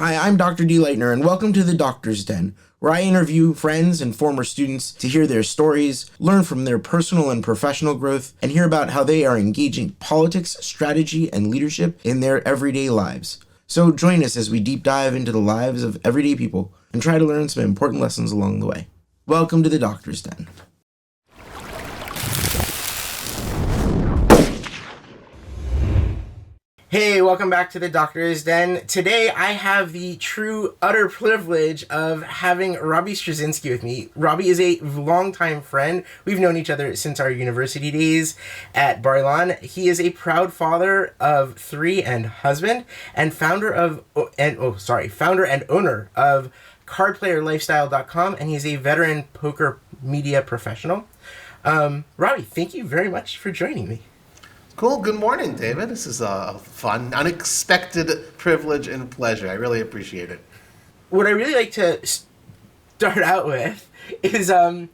Hi, I'm Dr. D. Leitner, and welcome to the Doctor's Den, where I interview friends and former students to hear their stories, learn from their personal and professional growth, and hear about how they are engaging politics, strategy, and leadership in their everyday lives. So join us as we deep dive into the lives of everyday people and try to learn some important lessons along the way. Welcome to the Doctor's Den. Hey, welcome back to the Doctor's Den. Today I have the true, utter privilege of having Robbie Strazynski with me. Robbie is a longtime friend. We've known each other since our university days at Bar-Ilan. He is a proud father of three and husband, and founder and owner of Cardplayer and he's a veteran poker media professional. Robbie, thank you very much for joining me. Cool. Good morning, David. This is a fun, unexpected privilege and pleasure. I really appreciate it. What I really like to start out with is I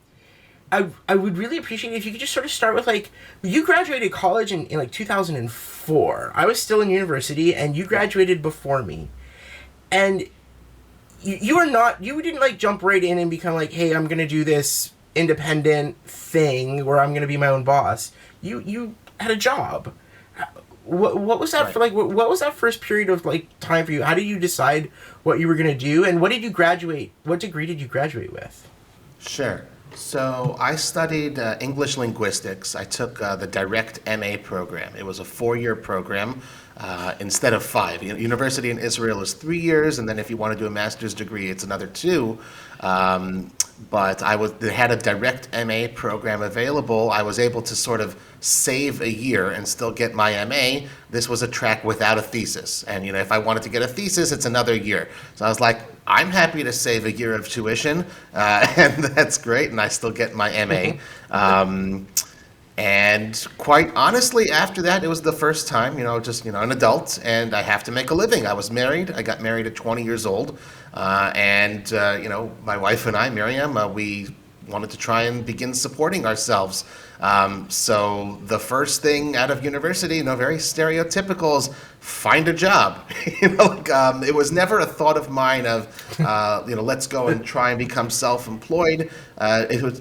would really appreciate it if you could just sort of start with, like, you graduated college in like 2004. I was still in university, and you graduated before me. And you didn't like jump right in and become like, hey, I'm going to do this independent thing where I'm going to be my own boss. You had a job. What was that for? Like, what was that first period of like time for you? How did you decide what you were going to do, and what degree did you graduate with? Sure. So I studied English Linguistics. I took the direct MA program. It was a 4-year program instead of 5. University in Israel is 3 years, and then if you want to do a master's degree, it's another 2. But they had a direct MA program available. I was able to sort of save a year and still get my MA. This was a track without a thesis. And, if I wanted to get a thesis, it's another year. So I was like, I'm happy to save a year of tuition, and that's great, and I still get my MA. And quite honestly, after that, it was the first time, an adult, and I have to make a living. I was married. I got married at 20 years old. My wife and I, Miriam, we wanted to try and begin supporting ourselves. So the first thing out of university, very stereotypical, is find a job. It was never a thought of mine of, let's go and try and become self-employed. It was,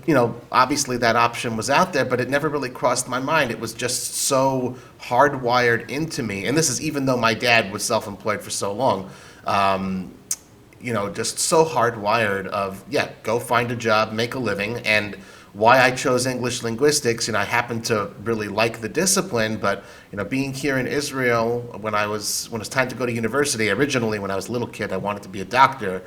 obviously that option was out there, but it never really crossed my mind. It was just so hardwired into me. And this is even though my dad was self-employed for so long. Just so hardwired of, go find a job, make a living. And why I chose English Linguistics, I happen to really like the discipline, but, being here in Israel, when it was time to go to university, originally when I was a little kid, I wanted to be a doctor.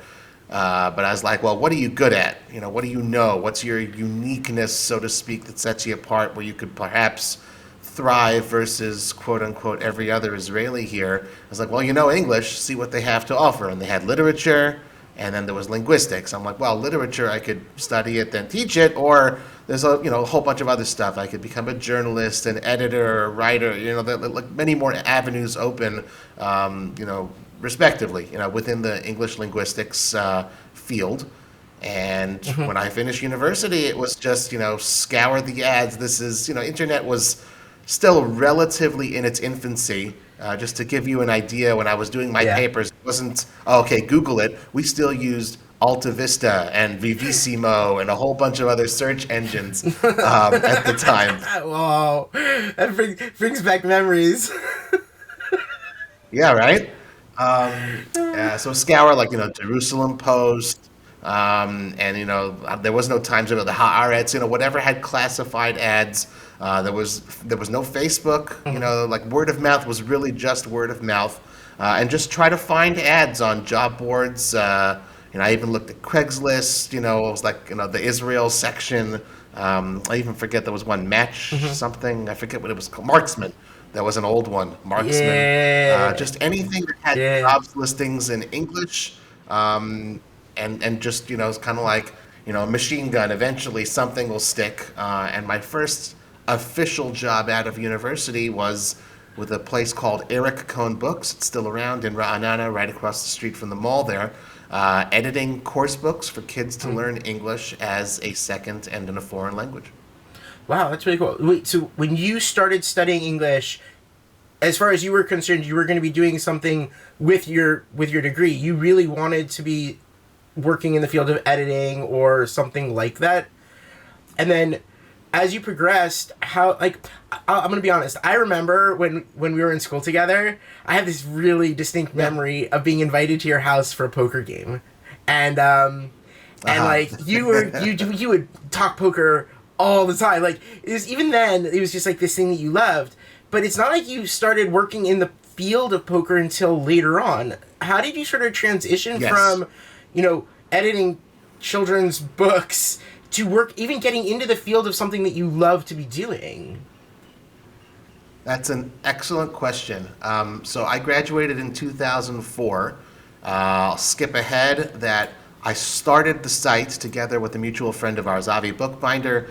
But I was like, well, what are you good at? What do you know? What's your uniqueness, so to speak, that sets you apart where you could perhaps thrive versus quote unquote every other Israeli here? I was like, well, English, see what they have to offer. And they had literature, and then there was linguistics. I'm like, well, literature, I could study it, then teach it, or there's a whole bunch of other stuff. I could become a journalist, an editor, a writer, like many more avenues open, respectively, within the English linguistics field. And when I finished university, it was just, scour the ads. This is, internet was still relatively in its infancy. Just to give you an idea, when I was doing my papers, it wasn't, Google it. We still used Alta Vista and Vivissimo and a whole bunch of other search engines at the time. Wow, that brings back memories. Yeah, right? So scour, like, Jerusalem Post, and, there was no Times of the Haaretz, whatever had classified ads. There was no Facebook, like word of mouth was really just word of mouth, and just try to find ads on job boards. I even looked at Craigslist, it was like, the Israel section. I even forget there was one Match something. I forget what it was called. Marksman. That was an old one. Marksman. Yeah. Just anything that had jobs listings in English, and just, it's kind of like, a machine gun. Eventually something will stick. And my first official job out of university was with a place called Eric Cohn Books. It's still around in Ra'anana, right across the street from the mall there, editing course books for kids to learn English as a second and in a foreign language. Wow, that's really cool. Wait, so when you started studying English, as far as you were concerned, you were going to be doing something with your degree. You really wanted to be working in the field of editing or something like that. And then as you progressed, how, like, I'm gonna be honest, I remember when we were in school together, I have this really distinct memory of being invited to your house for a poker game. And like you would talk poker all the time. Like, it was, even then it was just like this thing that you loved. But it's not like you started working in the field of poker until later on. How did you sort of transition from, editing children's books to work, even getting into the field of something that you love to be doing? That's an excellent question. So I graduated in 2004. I'll skip ahead that I started the site together with a mutual friend of ours, Avi Bookbinder,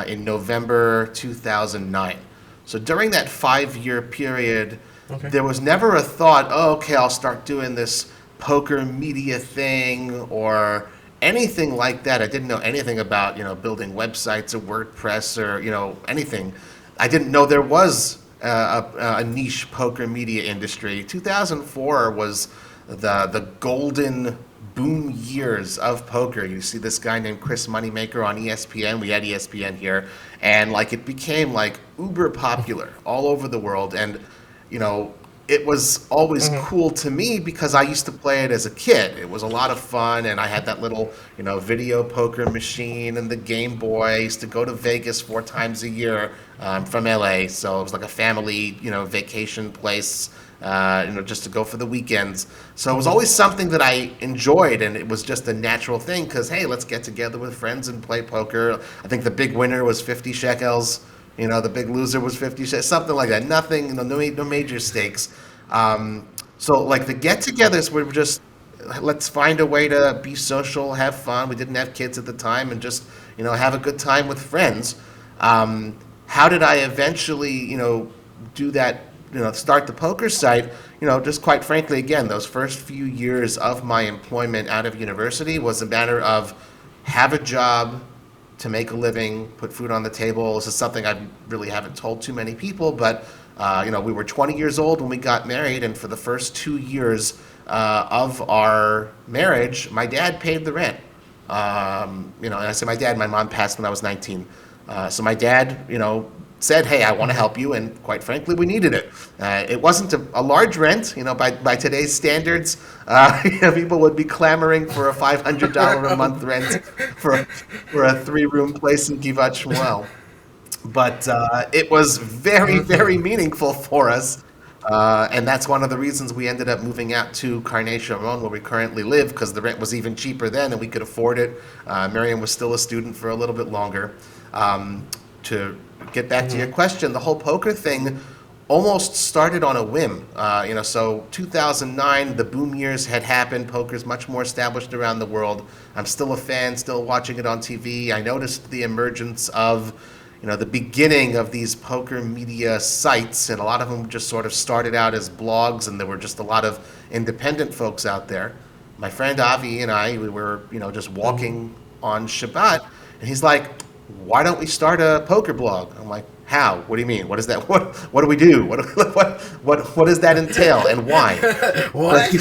in November 2009. So during that 5-year period, there was never a thought, oh, okay, I'll start doing this poker media thing or anything like that. I didn't know anything about, building websites or WordPress or, anything. I didn't know there was a niche poker media industry. 2004 was the golden boom years of poker. You see this guy named Chris Moneymaker on ESPN. We had ESPN here, and like it became like uber popular all over the world. And it was always cool to me because I used to play it as a kid. It was a lot of fun, and I had that little video poker machine and the Game Boy. I used to go to Vegas 4 times a year. From LA, so it was like a family vacation place. Just to go for the weekends. So it was always something that I enjoyed, and it was just a natural thing because, hey, let's get together with friends and play poker. I think the big winner was 50 shekels. The big loser was 50 shekels, something like that. Nothing, no major stakes. So like the get-togethers were just, let's find a way to be social, have fun. We didn't have kids at the time, and just have a good time with friends. How did I eventually, do that? Start the poker site, just quite frankly, again, those first few years of my employment out of university was a matter of have a job to make a living, put food on the table. This is something I really haven't told too many people, but, we were 20 years old when we got married, and for the first 2 years of our marriage, my dad paid the rent. And I say my dad, my mom passed when I was 19. So my dad, said, hey, I want to help you, and quite frankly, we needed it. It wasn't a large rent, by today's standards. People would be clamoring for a $500 a month rent for a 3-room place in Givat Shmuel. But it was very, very meaningful for us. And that's one of the reasons we ended up moving out to Karnei Sharon, where we currently live, because the rent was even cheaper then and we could afford it. Miriam was still a student for a little bit longer. To get back to your question, the whole poker thing almost started on a whim. So 2009, the boom years had happened. Poker's much more established around the world. I'm still a fan, still watching it on TV. I noticed the emergence of, the beginning of these poker media sites, and a lot of them just sort of started out as blogs, and there were just a lot of independent folks out there. My friend Avi and I, we were, just walking on Shabbat, and he's like, why don't we start a poker blog? I'm like, how? What do you mean? What is that? What do we do? What does that entail, and why? What?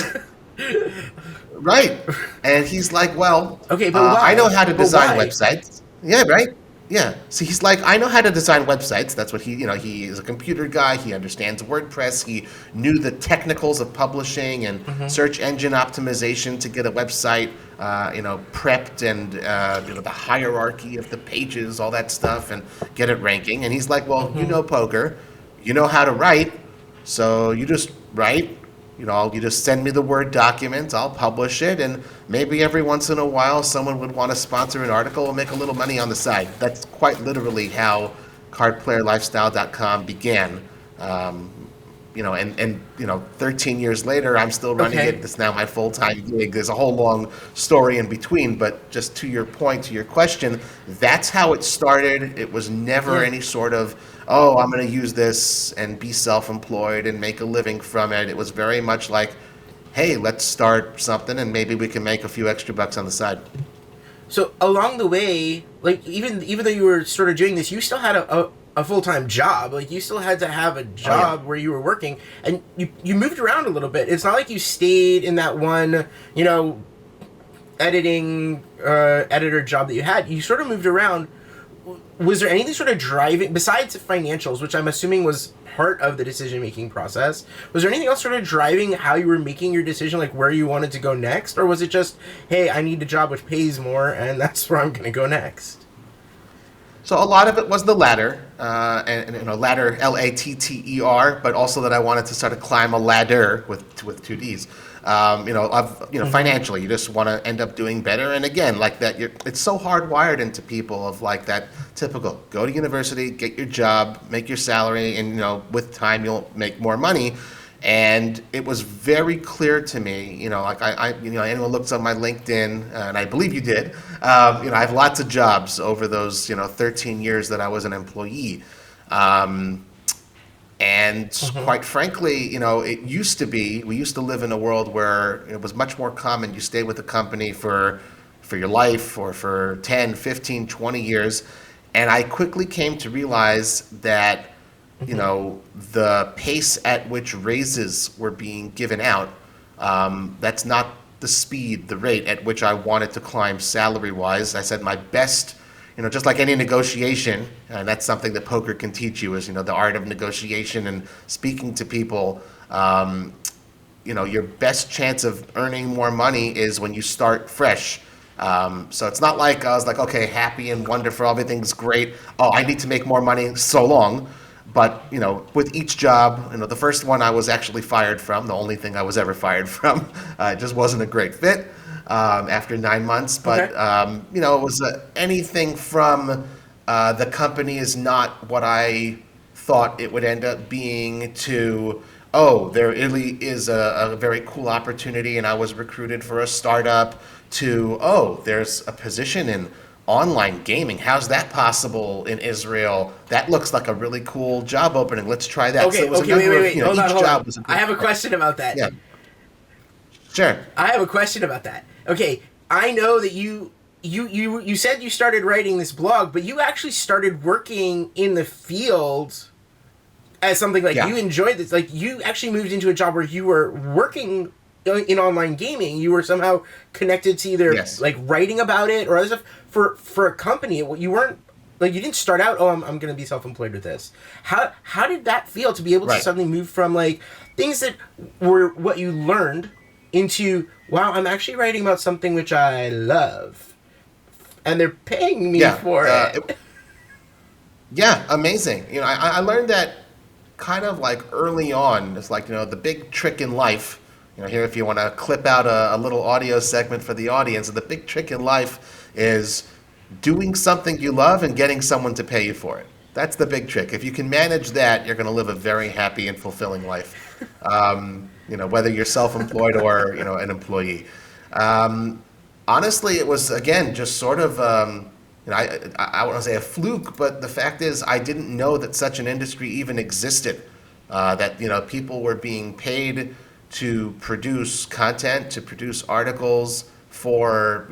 Right. And he's like, well, okay, but why? I know how to design why? websites. Yeah, right. Yeah. So he's like, I know how to design websites. That's what he is a computer guy. He understands WordPress. He knew the technicals of publishing and search engine optimization to get a website, prepped, and, the hierarchy of the pages, all that stuff, and get it ranking. And he's like, well, you know poker, you know how to write, so you just write. You just send me the Word document, I'll publish it, and maybe every once in a while someone would want to sponsor an article and make a little money on the side. That's quite literally how cardplayerlifestyle.com began. 13 years later, I'm still running it. It's now my full-time gig. There's a whole long story in between, but just to your point, to your question, that's how it started. It was never any sort of, oh, I'm going to use this and be self-employed and make a living from it. It was very much like, hey, let's start something and maybe we can make a few extra bucks on the side. So along the way, like even though you were sort of doing this, you still had a full-time job. Like, you still had to have a job where you were working, and you moved around a little bit. It's not like you stayed in that one, editor job that you had. You sort of moved around. Was there anything sort of driving, besides financials, which I'm assuming was part of the decision-making process, was there anything else sort of driving how you were making your decision, like where you wanted to go next? Or was it just, hey, I need a job which pays more, and that's where I'm going to go next? So a lot of it was the latter, and ladder, Latter, but also that I wanted to sort of climb a ladder with two Ds. Financially, you just want to end up doing better. And again, like that, it's so hardwired into people of like that typical go to university, get your job, make your salary, and with time you'll make more money. And it was very clear to me, anyone looks on my LinkedIn, and I believe you did, I have lots of jobs over those, 13 years that I was an employee. Quite frankly, it used to be, we used to live in a world where it was much more common. You stay with a company for your life or for 10, 15, 20 years. And I quickly came to realize that, the pace at which raises were being given out, that's not the rate at which I wanted to climb salary-wise. I said my best, just like any negotiation, and that's something that poker can teach you is, the art of negotiation and speaking to people. Your best chance of earning more money is when you start fresh. So it's not like I was like, okay, happy and wonderful, everything's great. Oh, I need to make more money so long. But, with each job, the first one I was actually fired from, the only thing I was ever fired from, it just wasn't a great fit after 9 months. But, Okay. it was anything from the company is not what I thought it would end up being to, oh, there really is a very cool opportunity and I was recruited for a startup to, oh, there's a position in online gaming. How's that possible in Israel? That looks like a really cool job opening. Let's try that. Okay, wait. Hold on. I have a question about that. Yeah. Sure. I have a question about that. Okay, I know that you said you started writing this blog, but you actually started working in the field as something like you enjoyed this. Like, you actually moved into a job where you were working in online gaming. You were somehow connected to either like writing about it or other stuff for a company. You weren't like, you didn't start out, oh, I'm going to be self-employed with this. How did that feel to be able to suddenly move from like things that were what you learned into, wow, I'm actually writing about something which I love and they're paying me for it. Amazing. I learned that kind of like early on. It's like, the big trick in life. Here, if you want to clip out a little audio segment for the audience, the big trick in life is doing something you love and getting someone to pay you for it. That's the big trick. If you can manage that, you're going to live a very happy and fulfilling life. Whether you're self-employed or, an employee. Honestly, it was, again, just sort of, I want to say a fluke, but the fact is I didn't know that such an industry even existed, that, people were being paid to produce content, to produce articles for,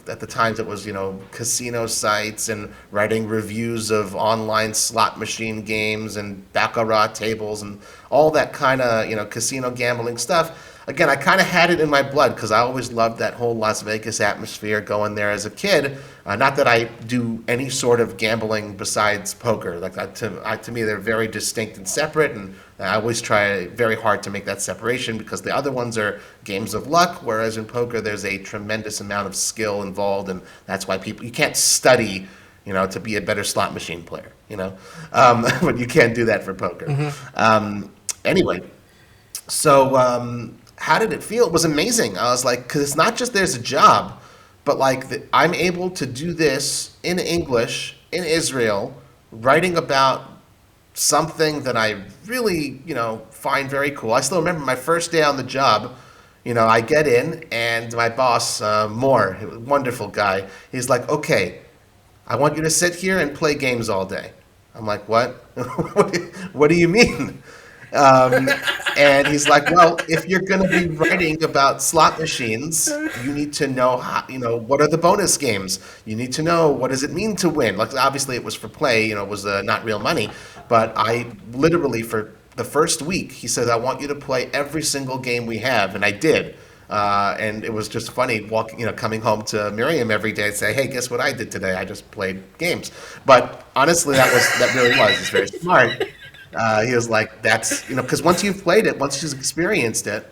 at the times it was, casino sites and writing reviews of online slot machine games and baccarat tables and all that kind of, casino gambling stuff. Again, I kind of had it in my blood because I always loved that whole Las Vegas atmosphere going there as a kid. Not that I do any sort of gambling besides poker. Like to me, they're very distinct and separate, and I always try very hard to make that separation because the other ones are games of luck, whereas in poker there's a tremendous amount of skill involved, and that's why you can't study, to be a better slot machine player, but you can't do that for poker. Mm-hmm. Anyway, so. How did it feel? It was amazing. I was like, because it's not just there's a job, but like I'm able to do this in English, in Israel, writing about something that I really, find very cool. I still remember my first day on the job. I get in and my boss, Moore, wonderful guy, he's like, okay, I want you to sit here and play games all day. I'm like, what? What do you mean? Um, and he's like, well, if you're going to be writing about slot machines, you need to know how, what are the bonus games? You need to know what does it mean to win. Like, obviously, it was for play, it was not real money. But I literally, for the first week, he said, I want you to play every single game we have. And I did. And it was just funny walking, coming home to Miriam every day and say, "Hey, guess what I did today? I just played games." But honestly, that really was. He's very smart. He was like, "That's because once you've played it, once you've experienced it,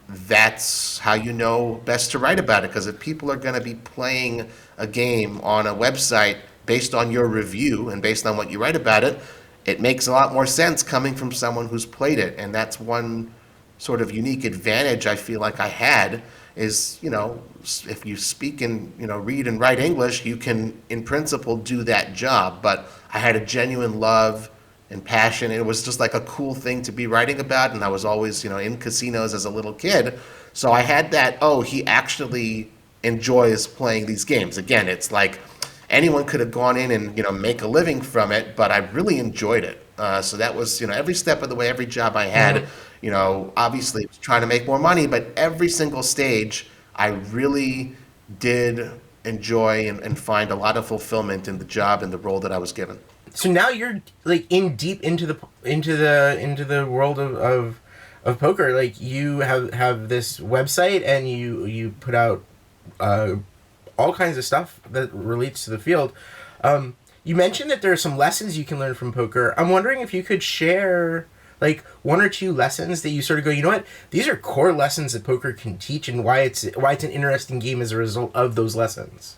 that's how you know best to write about it. Because if people are going to be playing a game on a website based on your review and based on what you write about it, it makes a lot more sense coming from someone who's played it, and that's one sort of unique advantage I feel like I had is, if you speak and, read and write English, you can, in principle, do that job. But I had a genuine love and passion. It was just like a cool thing to be writing about. And I was always, in casinos as a little kid. So I had that, oh, he actually enjoys playing these games. Again, it's like anyone could have gone in and, make a living from it, but I really enjoyed it. So that was, every step of the way, every job I had, obviously trying to make more money, but every single stage, I really did enjoy and find a lot of fulfillment in the job and the role that I was given. So now you're like in deep into the world of poker. Like you have this website and you put out all kinds of stuff that relates to the field. You mentioned that there are some lessons you can learn from poker. I'm wondering if you could share like one or two lessons that you sort of go, you know what, these are core lessons that poker can teach, and why it's an interesting game as a result of those lessons.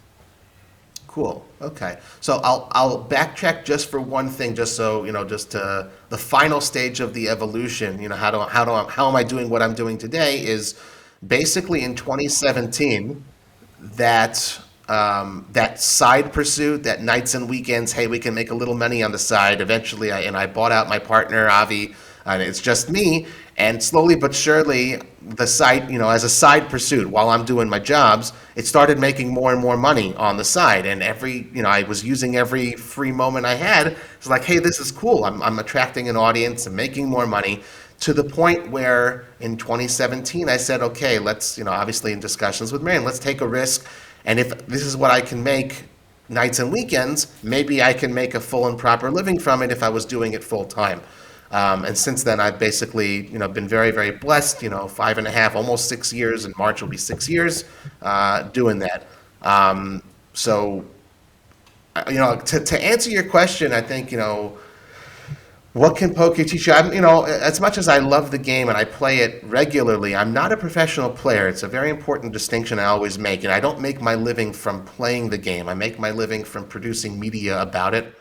Cool. Okay. So I'll backtrack just for one thing, just so just to the final stage of the evolution. How am I doing what I'm doing today? Is basically in 2017 that that side pursuit, that nights and weekends. Hey, we can make a little money on the side. Eventually, I bought out my partner Avi, and it's just me. And slowly but surely, the site, as a side pursuit while I'm doing my jobs, it started making more and more money on the side. And I was using every free moment I had. It's like, hey, this is cool. I'm attracting an audience and making more money to the point where in 2017, I said, okay, let's, obviously in discussions with Marion, let's take a risk. And if this is what I can make nights and weekends, maybe I can make a full and proper living from it if I was doing it full time. And since then, I've basically, been very, very blessed. 5.5, almost 6 years. In March will be 6 years doing that. So, to answer your question, I think, what can poker teach you? As much as I love the game and I play it regularly, I'm not a professional player. It's a very important distinction I always make. And I don't make my living from playing the game. I make my living from producing media about it.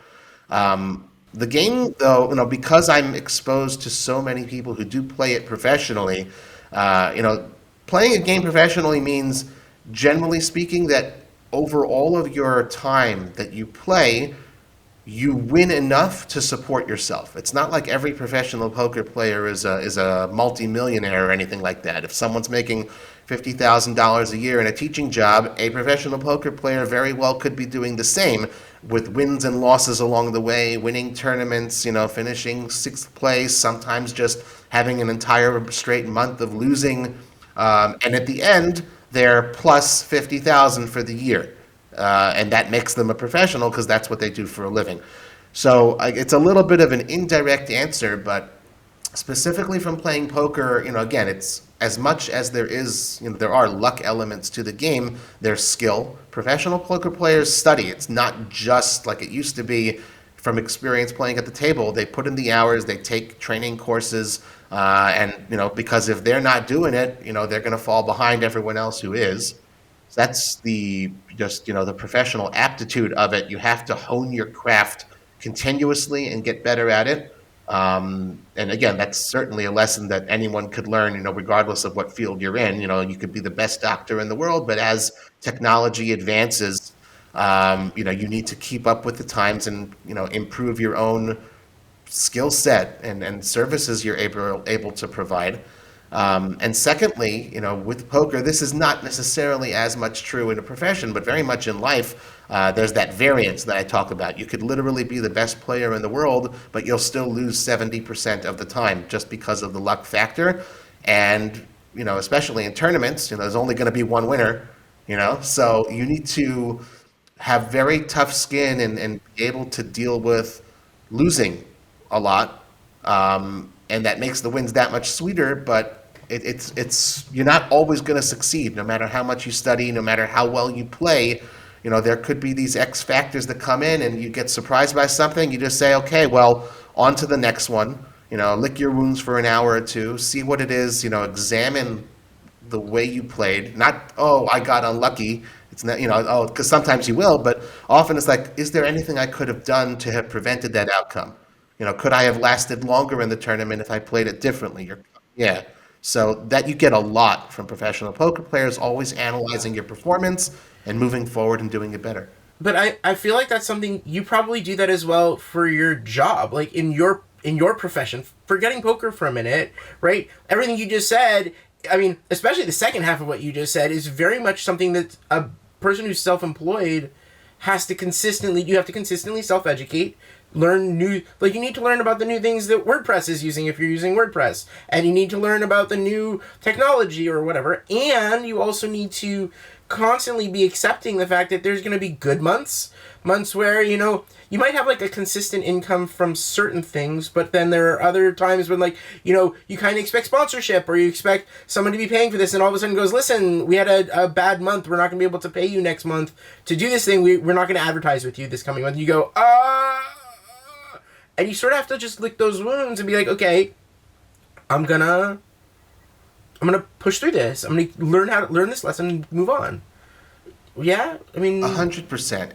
The game, though, because I'm exposed to so many people who do play it professionally, playing a game professionally means, generally speaking, that over all of your time that you play, you win enough to support yourself. It's not like every professional poker player is a multimillionaire or anything like that. If someone's making $50,000 a year in a teaching job, a professional poker player very well could be doing the same, with wins and losses along the way, winning tournaments, finishing sixth place, sometimes just having an entire straight month of losing, and at the end they're plus 50,000 for the year. And that makes them a professional because that's what they do for a living. So it's a little bit of an indirect answer, but specifically from playing poker, again, it's as much as there is, there are luck elements to the game, there's skill. Professional poker players study. It's not just like it used to be from experience playing at the table. They put in the hours, they take training courses, and, because if they're not doing it, they're going to fall behind everyone else who is. That's the professional aptitude of it. You have to hone your craft continuously and get better at it. And again, that's certainly a lesson that anyone could learn, regardless of what field you're in. You could be the best doctor in the world, but as technology advances, you need to keep up with the times and, improve your own skill set and services you're able to provide. And secondly, with poker, this is not necessarily as much true in a profession, but very much in life. There's that variance that I talk about. You could literally be the best player in the world, but you'll still lose 70% of the time just because of the luck factor. And, especially in tournaments, there's only going to be one winner, so you need to have very tough skin and be able to deal with losing a lot, and that makes the wins that much sweeter. But it's you're not always going to succeed, no matter how much you study, no matter how well you play. There could be these X factors that come in, and you get surprised by something. You just say, okay, well, on to the next one. Lick your wounds for an hour or two, see what it is. Examine the way you played. Not, oh, I got unlucky. It's not, oh, because sometimes you will, but often it's like, is there anything I could have done to have prevented that outcome? Could I have lasted longer in the tournament if I played it differently? Yeah. So that you get a lot from professional poker players, always analyzing your performance and moving forward and doing it better. But I feel like that's something you probably do that as well for your job, like in your profession. Forgetting poker for a minute, right? Everything you just said, I mean, especially the second half of what you just said, is very much something that a person who's self-employed you have to consistently self-educate, learn new, like you need to learn about the new things that WordPress is using if you're using WordPress, and you need to learn about the new technology or whatever, and you also need to constantly be accepting the fact that there's going to be good months where, you might have like a consistent income from certain things, but then there are other times when, like, you kind of expect sponsorship, or you expect someone to be paying for this, and all of a sudden goes, listen, we had a bad month, we're not going to be able to pay you next month to do this thing, we're not going to advertise with you this coming month. You go, and you sort of have to just lick those wounds and be like, okay, I'm gonna push through this. I'm gonna learn this lesson and move on. Yeah, I mean, 100%.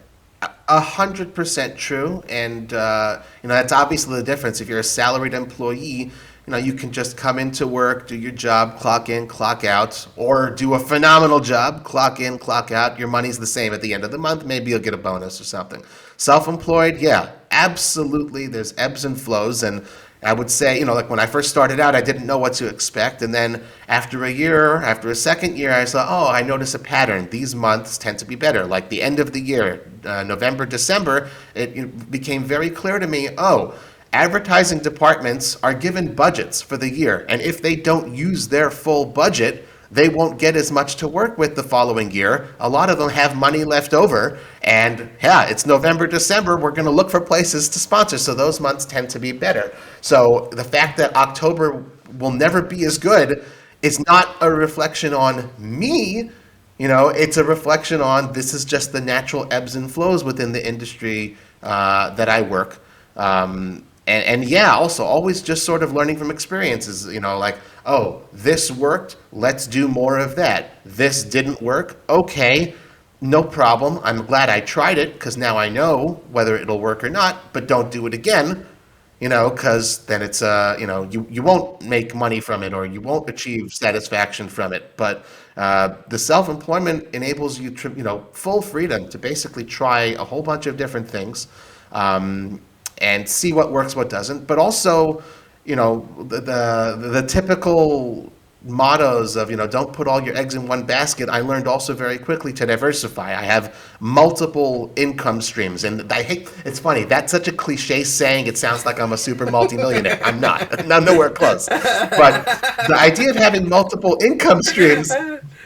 100% true, and that's obviously the difference. If you're a salaried employee, you can just come into work, do your job, clock in, clock out, or do a phenomenal job, clock in, clock out. Your money's the same at the end of the month. Maybe you'll get a bonus or something. Self-employed, yeah, absolutely. There's ebbs and flows, and I would say, like when I first started out, I didn't know what to expect. And then after a second year, I saw, oh, I notice a pattern. These months tend to be better. Like the end of the year, November, December, it became very clear to me, oh, advertising departments are given budgets for the year. And if they don't use their full budget, they won't get as much to work with the following year. A lot of them have money left over, and yeah, it's November, December, we're going to look for places to sponsor, so those months tend to be better. So the fact that October will never be as good is not a reflection on me, it's a reflection on, this is just the natural ebbs and flows within the industry that I work. And yeah, also always just sort of learning from experiences, like, oh, this worked, let's do more of that. This didn't work, okay, no problem. I'm glad I tried it, because now I know whether it'll work or not, but don't do it again, because then it's, you won't make money from it, or you won't achieve satisfaction from it. But the self-employment enables you, full freedom to basically try a whole bunch of different things. And see what works, what doesn't. But also, the typical mottos of, don't put all your eggs in one basket. I learned also very quickly to diversify. I have multiple income streams. And it's funny, that's such a cliche saying, it sounds like I'm a super multimillionaire. I'm not. I'm nowhere close. But the idea of having multiple income streams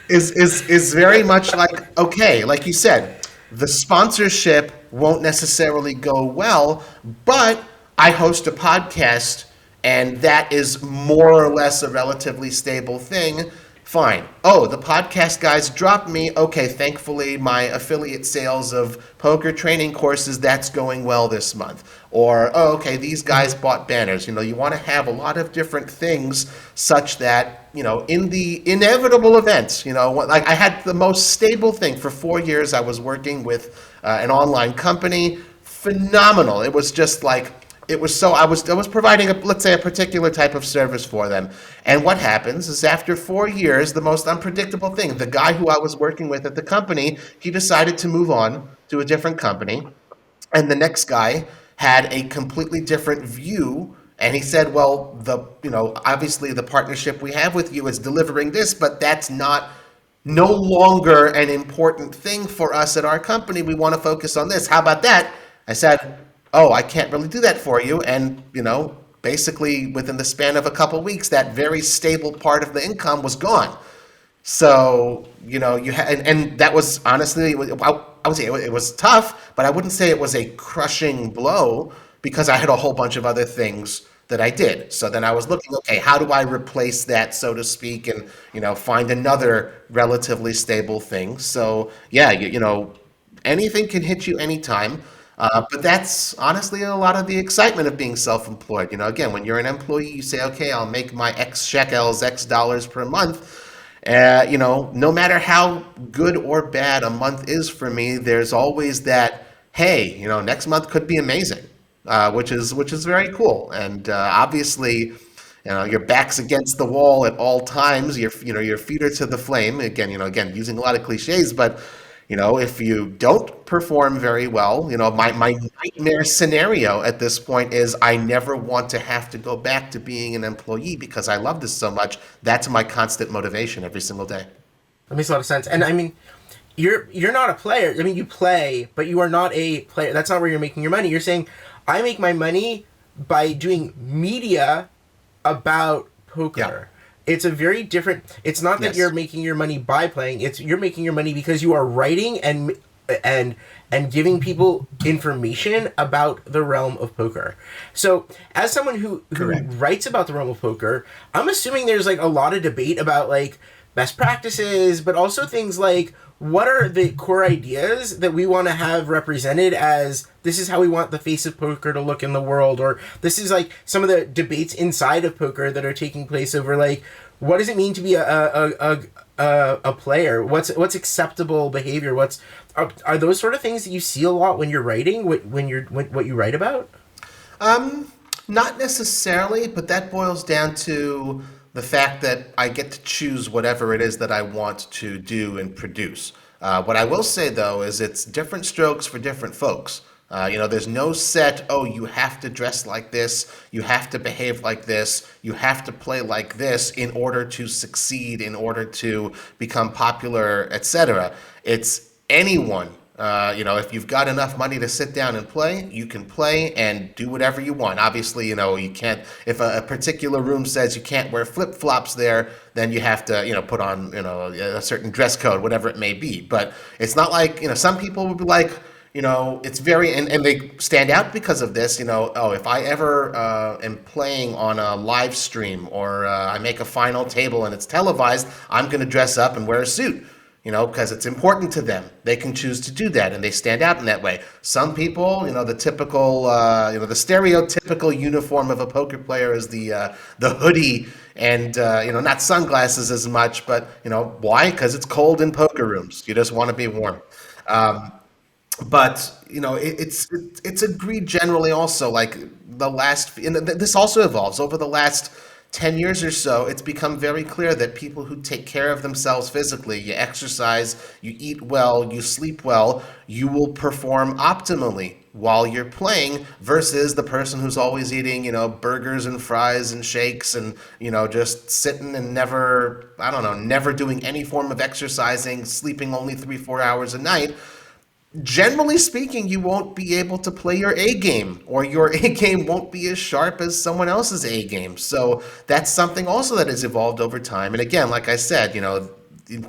is very much like, okay, like you said, the sponsorship won't necessarily go well, but I host a podcast, and that is more or less a relatively stable thing. Fine. Oh, the podcast guys dropped me. Okay, thankfully, my affiliate sales of poker training courses, that's going well this month. Or, oh, okay, these guys bought banners. You want to have a lot of different things such that, in the inevitable events, like I had the most stable thing. For 4 years, I was working with an online company. Phenomenal. It was just like, I was providing let's say a particular type of service for them. And what happens is, after 4 years, the most unpredictable thing, the guy who I was working with at the company, he decided to move on to a different company. And the next guy had a completely different view And he said, well, obviously the partnership we have with you is delivering this, but that's not no longer an important thing for us at our company. We want to focus on this. How about that? I said, oh, I can't really do that for you. And, basically within the span of a couple of weeks, that very stable part of the income was gone. So, and that was honestly, I would say it was tough, but I wouldn't say it was a crushing blow because I had a whole bunch of other things that I did. So then I was looking, okay, how do I replace that, so to speak, and, find another relatively stable thing. So yeah, anything can hit you anytime. But that's honestly a lot of the excitement of being self-employed. Again, when you're an employee, you say, okay, I'll make my X shekels, X dollars per month. No matter how good or bad a month is for me, there's always that, hey, next month could be amazing, which is very cool. And obviously, your back's against the wall at all times. Your feet are to the flame. Again, using a lot of cliches, but if you don't perform very well, my nightmare scenario at this point is I never want to have to go back to being an employee because I love this so much. That's my constant motivation every single day. That makes a lot of sense. And I mean, you're not a player. I mean, you play, but you are not a player. That's not where you're making your money. You're saying, I make my money by doing media about poker. Yeah. It's a very different. It's not that Yes. you're making your money by playing. It's you're making your money because you are writing and giving people information about the realm of poker. So, as someone who Correct. writes about the realm of poker, I'm assuming there's like a lot of debate about like best practices, but also things like what are the core ideas that we want to have represented as this is how we want the face of poker to look in the world, or this is like some of the debates inside of poker that are taking place over like what does it mean to be a player? What's acceptable behavior? Are those sort of things that you see a lot when you're writing? What you write about? Not necessarily, but that boils down to the fact that I get to choose whatever it is that I want to do and produce. What I will say though is it's different strokes for different folks. There's no set, oh, you have to dress like this, you have to behave like this, you have to play like this in order to succeed, in order to become popular, etc. It's anyone. If you've got enough money to sit down and play, you can play and do whatever you want. Obviously, you can't, if a particular room says you can't wear flip-flops there, then you have to, put on, a certain dress code, whatever it may be. But it's not like, some people would be like, it's very, and they stand out because of this, oh, if I ever am playing on a live stream or I make a final table and it's televised, I'm going to dress up and wear a suit. Because it's important to them. They can choose to do that, and they stand out in that way. Some people, the typical, the stereotypical uniform of a poker player is the hoodie and, not sunglasses as much, but, why? Because it's cold in poker rooms. You just want to be warm. But it's agreed generally also like the last, and this also evolves over the last 10 years or so. It's become very clear that people who take care of themselves physically, you exercise, you eat well, you sleep well, you will perform optimally while you're playing versus the person who's always eating, burgers and fries and shakes and, just sitting and never doing any form of exercising, sleeping only 3-4 hours a night. Generally speaking, you won't be able to play your A game, or your A game won't be as sharp as someone else's A game. So that's something also that has evolved over time. And again, like I said,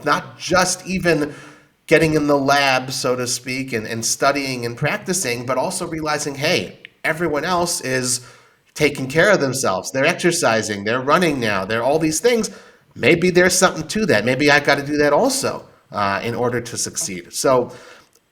not just even getting in the lab, so to speak, and studying and practicing, but also realizing, hey, everyone else is taking care of themselves. They're exercising, they're running now, they're all these things. Maybe there's something to that. Maybe I got to do that also in order to succeed. So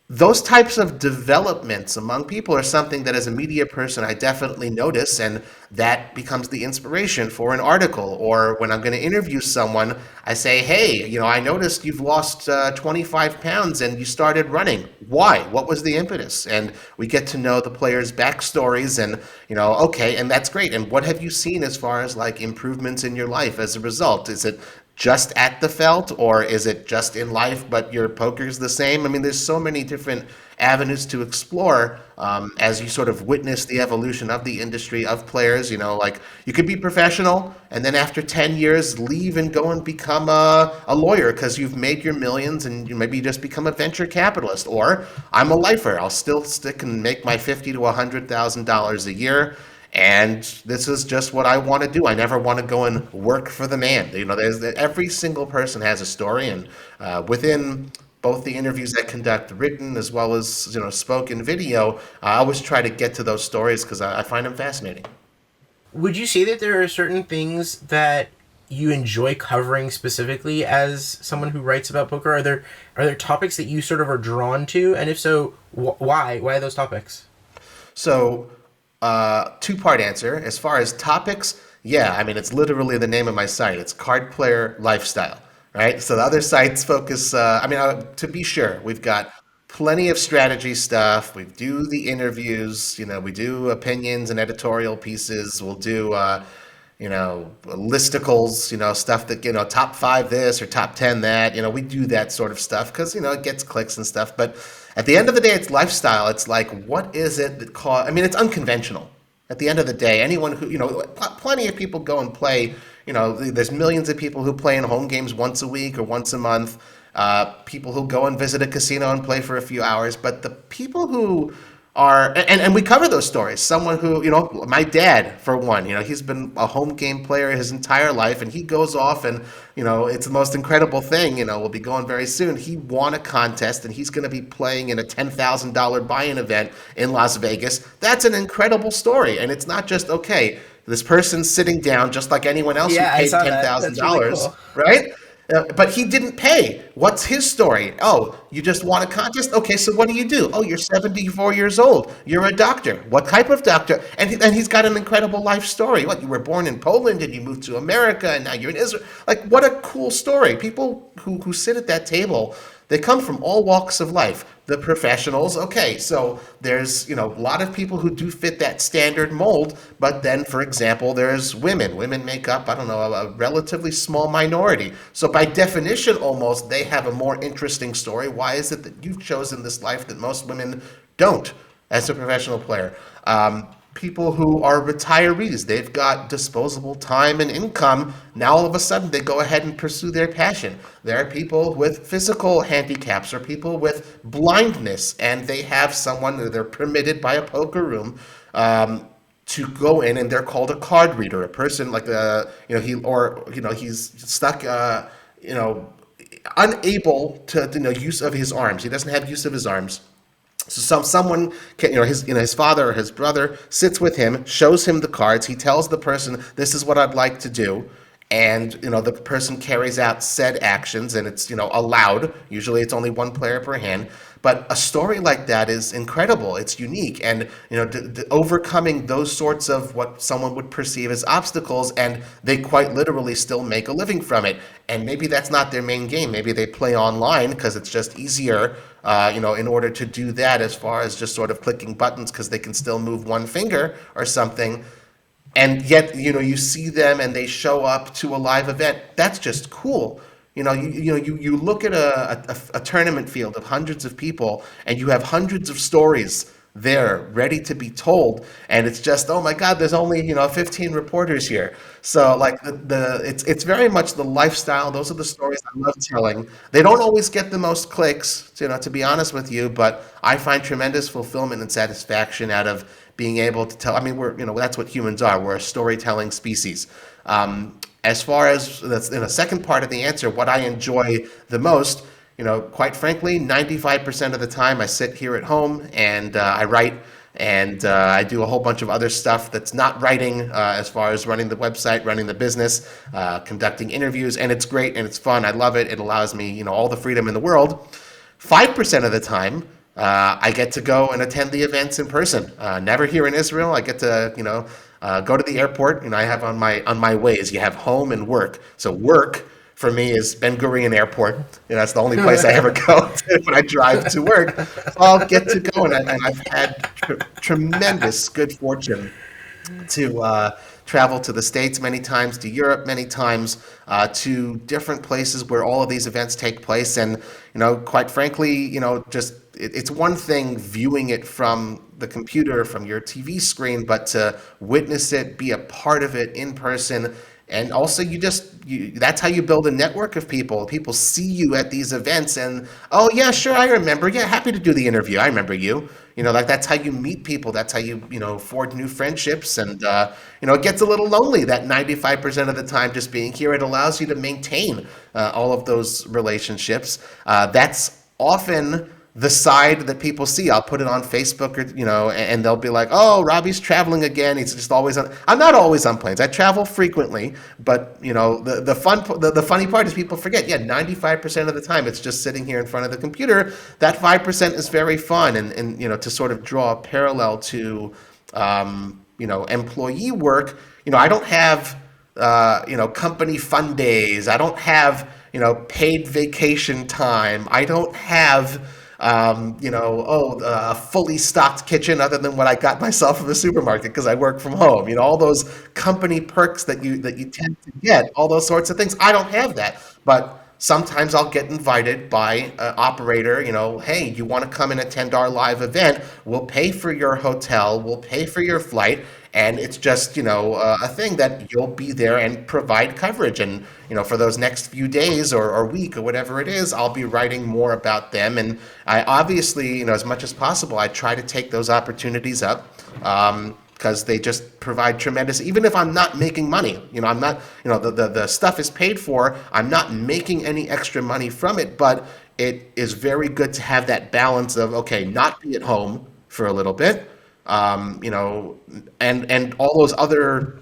those types of developments among people are something that as a media person I definitely notice, and that becomes the inspiration for an article. Or when I'm going to interview someone, I say, hey, I noticed you've lost 25 pounds and you started running. Why? What was the impetus? And we get to know the players' backstories and, okay, and that's great. And what have you seen as far as like improvements in your life as a result? Is it just at the felt, or is it just in life, but your poker's the same? I mean, there's so many different avenues to explore as you sort of witness the evolution of the industry of players. You know, like you could be professional and then after 10 years leave and go and become a lawyer because you've made your millions and you maybe just become a venture capitalist. Or I'm a lifer. I'll still stick and make my $50 to $100,000 a year. And this is just what I want to do. I never want to go and work for the man. You know, every single person has a story, and within both the interviews I conduct, written as well as spoken video, I always try to get to those stories because I find them fascinating. Would you say that there are certain things that you enjoy covering specifically as someone who writes about poker? Are there topics that you sort of are drawn to, and if so, why? Why those topics? So, two-part answer. As far as topics, yeah, I mean, it's literally the name of my site. It's Cardplayer Lifestyle, right? So the other sites focus, to be sure, we've got plenty of strategy stuff. We do the interviews, we do opinions and editorial pieces. We'll do, listicles, stuff that, top five this or top 10 that, we do that sort of stuff because, it gets clicks and stuff. But at the end of the day, it's lifestyle. It's like, what is it that it's unconventional. At the end of the day, anyone who, plenty of people go and play, there's millions of people who play in home games once a week or once a month. People who go and visit a casino and play for a few hours. But the people who are, and we cover those stories. Someone who, my dad, for one, he's been a home game player his entire life, and he goes off and, it's the most incredible thing, we'll be going very soon. He won a contest, and he's going to be playing in a $10,000 buy-in event in Las Vegas. That's an incredible story. And it's not just, okay, this person's sitting down just like anyone else who paid $10,000, really cool. Right? But he didn't pay. What's his story? Oh, you just won a contest? Okay, so what do? Oh, you're 74 years old. You're a doctor. What type of doctor? And he's got an incredible life story. What, you were born in Poland and you moved to America and now you're in Israel. Like, what a cool story. People who sit at that table, they come from all walks of life. The professionals, okay, so there's, a lot of people who do fit that standard mold, but then, for example, there's women. Women make up, a relatively small minority. So by definition, almost, they have a more interesting story. Why is it that you've chosen this life that most women don't as a professional player? People who are retirees, they've got disposable time and income. Now all of a sudden they go ahead and pursue their passion. There are people with physical handicaps or people with blindness, and they have someone that they're permitted by a poker room to go in, and they're called a card reader, a person like he's stuck unable to use of his arms. He doesn't have use of his arms. So someone can, his father or his brother sits with him, shows him the cards. He tells the person, "This is what I'd like to do," and the person carries out said actions, and it's allowed. Usually, it's only one player per hand. But a story like that is incredible. It's unique, and overcoming those sorts of what someone would perceive as obstacles, and they quite literally still make a living from it. And maybe that's not their main game. Maybe they play online because it's just easier. In order to do that, as far as just sort of clicking buttons, because they can still move one finger or something, and yet you see them and they show up to a live event. That's just cool. You look at a tournament field of hundreds of people, and you have hundreds of stories there ready to be told, and it's just, oh my God, there's only 15 reporters here. So like it's very much the lifestyle. Those are the stories I love telling. They don't always get the most clicks, to be honest with you, but I find tremendous fulfillment and satisfaction out of being able to tell. I mean, we're that's what humans are. We're a storytelling species. As far as that's in a second part of the answer, what I enjoy the most, quite frankly, 95% of the time I sit here at home and I write, and I do a whole bunch of other stuff that's not writing, as far as running the website, running the business, conducting interviews, and it's great and it's fun. I love it. It allows me, all the freedom in the world. 5% of the time, I get to go and attend the events in person. Never here in Israel. I get to, go to the airport. I have on my ways. You have home and work. So work for me is Ben Gurion Airport. That's the only place I ever go to when I drive to work. So I'll get to go, and I've had tremendous good fortune to traveled to the States many times, to Europe many times, to different places where all of these events take place. And, quite frankly, just it's one thing viewing it from the computer, from your TV screen, but to witness it, be a part of it in person. And also, that's how you build a network of people. People see you at these events and, oh, yeah, sure, I remember. Yeah, happy to do the interview. I remember you. Like that's how you meet people. That's how you, forge new friendships. And, it gets a little lonely that 95% of the time just being here. It allows you to maintain all of those relationships. That's often the side that people see. I'll put it on Facebook, or and they'll be like, "Oh, Robbie's traveling again. He's just always on." I'm not always on planes. I travel frequently, but the funny part is people forget. Yeah, 95% of the time it's just sitting here in front of the computer. That 5% is very fun, and to sort of draw a parallel to employee work. I don't have company fun days. I don't have paid vacation time. I don't have a fully stocked kitchen other than what I got myself from the supermarket because I work from home. All those company perks that you tend to get, all those sorts of things. I don't have that, but sometimes I'll get invited by an operator. Hey, you want to come and attend our live event? We'll pay for your hotel. We'll pay for your flight. And it's just, a thing that you'll be there and provide coverage. And, for those next few days or week or whatever it is, I'll be writing more about them. And I obviously, as much as possible, I try to take those opportunities up because they just provide tremendous, even if I'm not making money, I'm not, the stuff is paid for. I'm not making any extra money from it, but it is very good to have that balance of, okay, not be at home for a little bit. And all those other,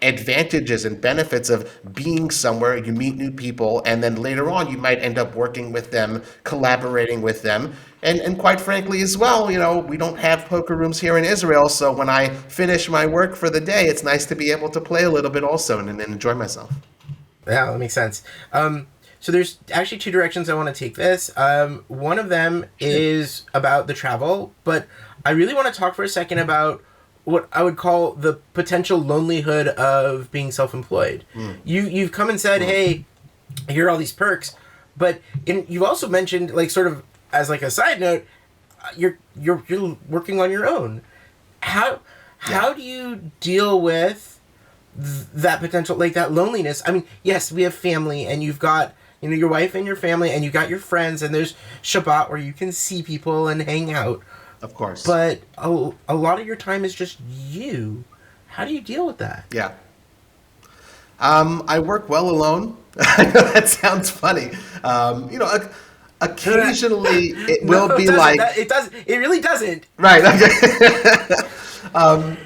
advantages and benefits of being somewhere. You meet new people, and then later on, you might end up working with them, collaborating with them. And quite frankly, as well, we don't have poker rooms here in Israel. So when I finish my work for the day, it's nice to be able to play a little bit also and enjoy myself. Yeah, that makes sense. So there's actually two directions I want to take this. One of them is about the travel, but I really want to talk for a second about what I would call the potential lonelyhood of being self-employed. You've come and said, hey, here are all these perks, but you've also mentioned, like, sort of as like a side note, you're working on your own. How do you deal with that potential, like, that loneliness? I mean, yes, we have family, and you've got your wife and your family, and you got your friends, and there's Shabbat where you can see people and hang out. Of course. But a lot of your time is just you. How do you deal with that? Yeah. I work well alone. I know that sounds funny. Occasionally it will be like... It really doesn't. Right. Okay.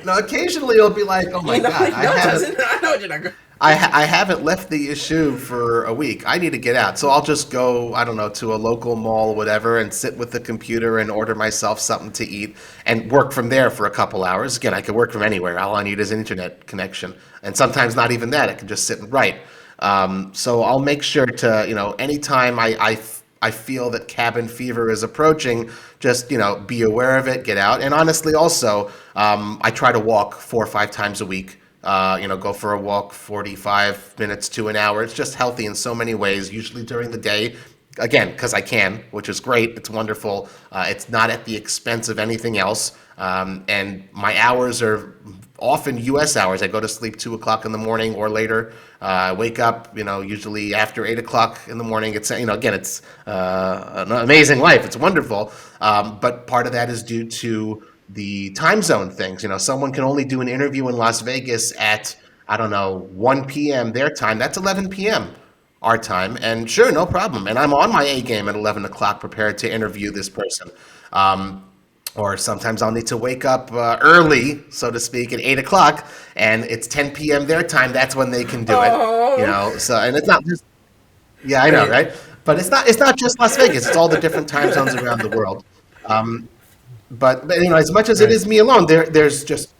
No, occasionally it'll be like, oh my God. It doesn't. I know what you're not going. I haven't left the issue for a week. I need to get out. So I'll just go, I don't know, to a local mall or whatever and sit with the computer and order myself something to eat and work from there for a couple hours. Again, I can work from anywhere. All I need is an internet connection. And sometimes not even that. I can just sit and write. So I'll make sure to, anytime I feel that cabin fever is approaching, just, be aware of it, get out. And honestly, also, I try to walk 4 or 5 times a week. Go for a walk 45 minutes to an hour. It's just healthy in so many ways, usually during the day. Again, because I can, which is great. It's wonderful. It's not at the expense of anything else. And my hours are often U.S. hours. I go to sleep 2 o'clock in the morning or later. I wake up, usually after 8 o'clock in the morning. It's, again, it's an amazing life. It's wonderful. But part of that is due to the time zone things. Someone can only do an interview in Las Vegas at, 1 p.m. their time. That's 11 p.m. our time. And sure, no problem. And I'm on my A game at 11 o'clock prepared to interview this person. Or sometimes I'll need to wake up early, so to speak, at 8 o'clock, and it's 10 p.m. their time. That's when they can do it. So, and it's not just, yeah, I know, right? But it's not just Las Vegas. It's all the different time zones around the world. But as much as it is me alone, there's just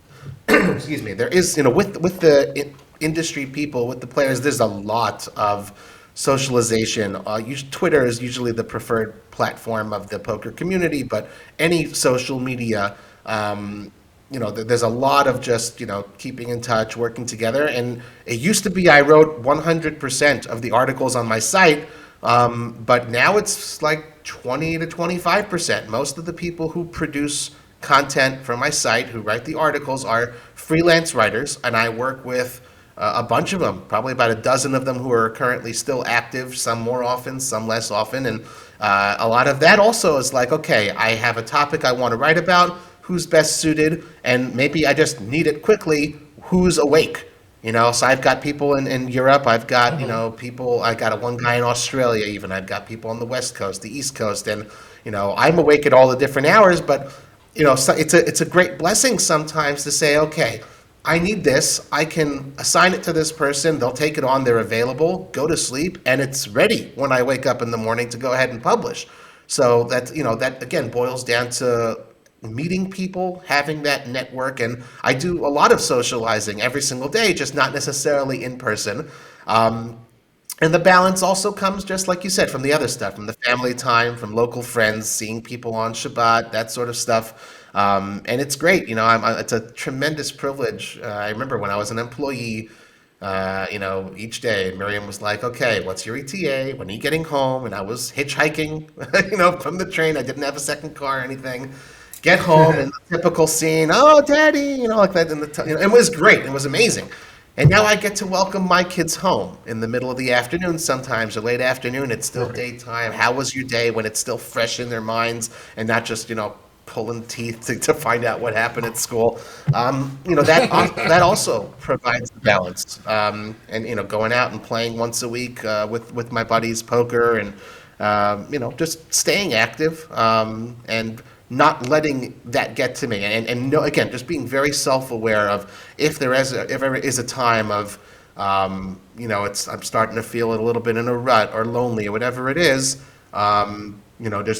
excuse me, there is, with the industry people, with the players, there's a lot of socialization. Twitter is usually the preferred platform of the poker community, but any social media, there's a lot of just, keeping in touch, working together. And it used to be I wrote 100% of the articles on my site, but now it's like 20 to 25%. Most of the people who produce content for my site, who write the articles, are freelance writers, and I work with a bunch of them, probably about a dozen of them who are currently still active, some more often, some less often. And a lot of that also is like, okay, I have a topic I want to write about, who's best suited, and maybe I just need it quickly, who's awake. So I've got people in Europe, I've got, people, I got one guy in Australia even, I've got people on the West Coast, the East Coast, and, I'm awake at all the different hours, but, so it's a great blessing sometimes to say, okay, I need this, I can assign it to this person, they'll take it on, they're available, go to sleep, and it's ready when I wake up in the morning to go ahead and publish. So that again boils down to meeting people, having that network, and I do a lot of socializing every single day, just not necessarily in person. And the balance also comes, just like you said, from the other stuff, from the family time, from local friends, seeing people on Shabbat, that sort of stuff. And it's great, it's a tremendous privilege. I remember when I was an employee, each day Miriam was like, okay, what's your ETA? When are you getting home? And I was hitchhiking, from the train. I didn't have a second car or anything. Get home and the typical scene, oh, daddy, like that. It was great. It was amazing. And now I get to welcome my kids home in the middle of the afternoon sometimes, or late afternoon. It's still daytime. How was your day, when it's still fresh in their minds and not just, pulling teeth to find out what happened at school. That also provides the balance. And, going out and playing once a week with my buddies, poker, and, just staying active and not letting that get to me. And no, again, just being very self-aware of if ever is a time of, I'm starting to feel it a little bit in a rut or lonely or whatever it is,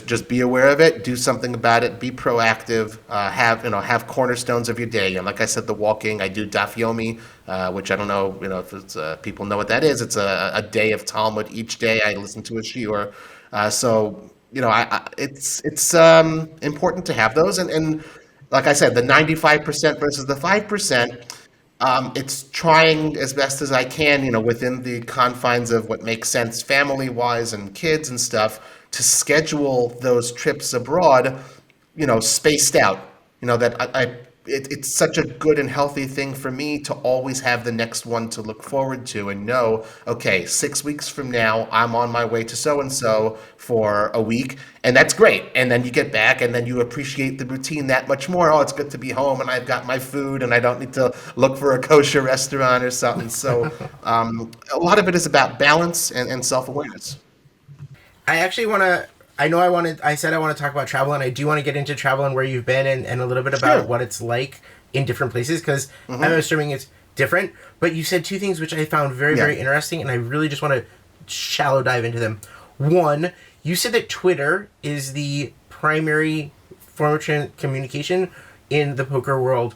just be aware of it, do something about it, be proactive, have cornerstones of your day. And like I said, the walking, I do Daf Yomi, which I don't know, if it's, people know what that is. It's a day of Talmud. Each day I listen to a shiur. It's important to have those. And like I said, the 95% versus the 5%, it's trying as best as I can, within the confines of what makes sense family-wise and kids and stuff, to schedule those trips abroad, spaced out. It's such a good and healthy thing for me to always have the next one to look forward to and know, okay, 6 weeks from now, I'm on my way to so-and-so for a week, and that's great. And then you get back, and then you appreciate the routine that much more. Oh, it's good to be home, and I've got my food, and I don't need to look for a kosher restaurant or something. So a lot of it is about balance and self-awareness. I actually want to. I said I want to talk about travel, and I do want to get into travel and where you've been, and a little bit about what it's like in different places, because I'm assuming it's different. But you said two things which I found very, very interesting, and I really just want to shallow dive into them. One, you said that Twitter is the primary form of communication in the poker world.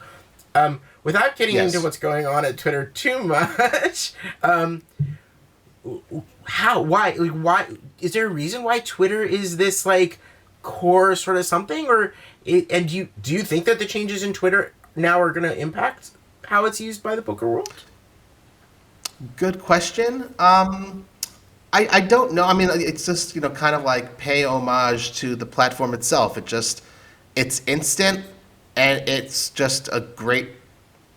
Without getting into what's going on at Twitter too much, why is there a reason why Twitter is this like core sort of something, and do you think that the changes in Twitter now are going to impact how it's used by the poker world? Good question. I don't know. I mean, it's just, kind of like pay homage to the platform itself. It's instant, and it's just a great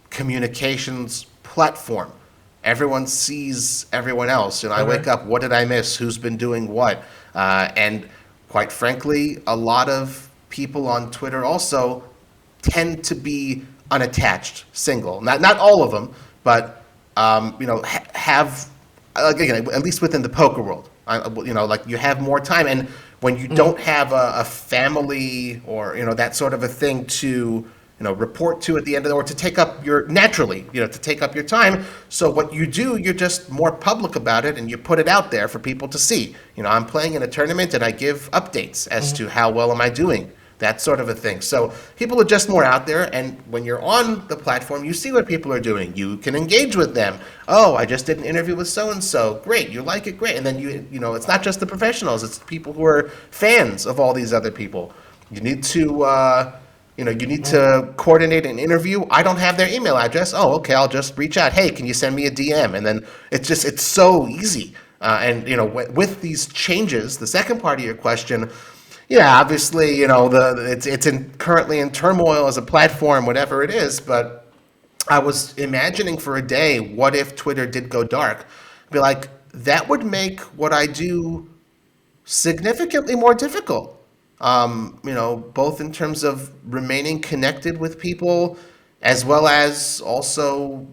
communications platform. Everyone sees everyone else. I wake up, what did I miss? Who's been doing what? And quite frankly, a lot of people on Twitter also tend to be unattached, single. Not all of them, but have, again, at least within the poker world, like you have more time. And when you don't have a family or that sort of a thing to report to at the end of the, or to take up to take up your time. So what you do, you're just more public about it, and you put it out there for people to see. I'm playing in a tournament, and I give updates as to how well am I doing, that sort of a thing. So people are just more out there, and when you're on the platform, you see what people are doing. You can engage with them. Oh, I just did an interview with so-and-so. Great, you like it, great. And then it's not just the professionals, it's people who are fans of all these other people. You need to You need to coordinate an interview. I don't have their email address. Oh, okay, I'll just reach out. Hey, can you send me a DM? And then it's so easy. And with these changes, the second part of your question, yeah, obviously, it's currently in turmoil as a platform, whatever it is. But I was imagining for a day, what if Twitter did go dark? Be like, that would make what I do significantly more difficult. Both in terms of remaining connected with people, as well as also,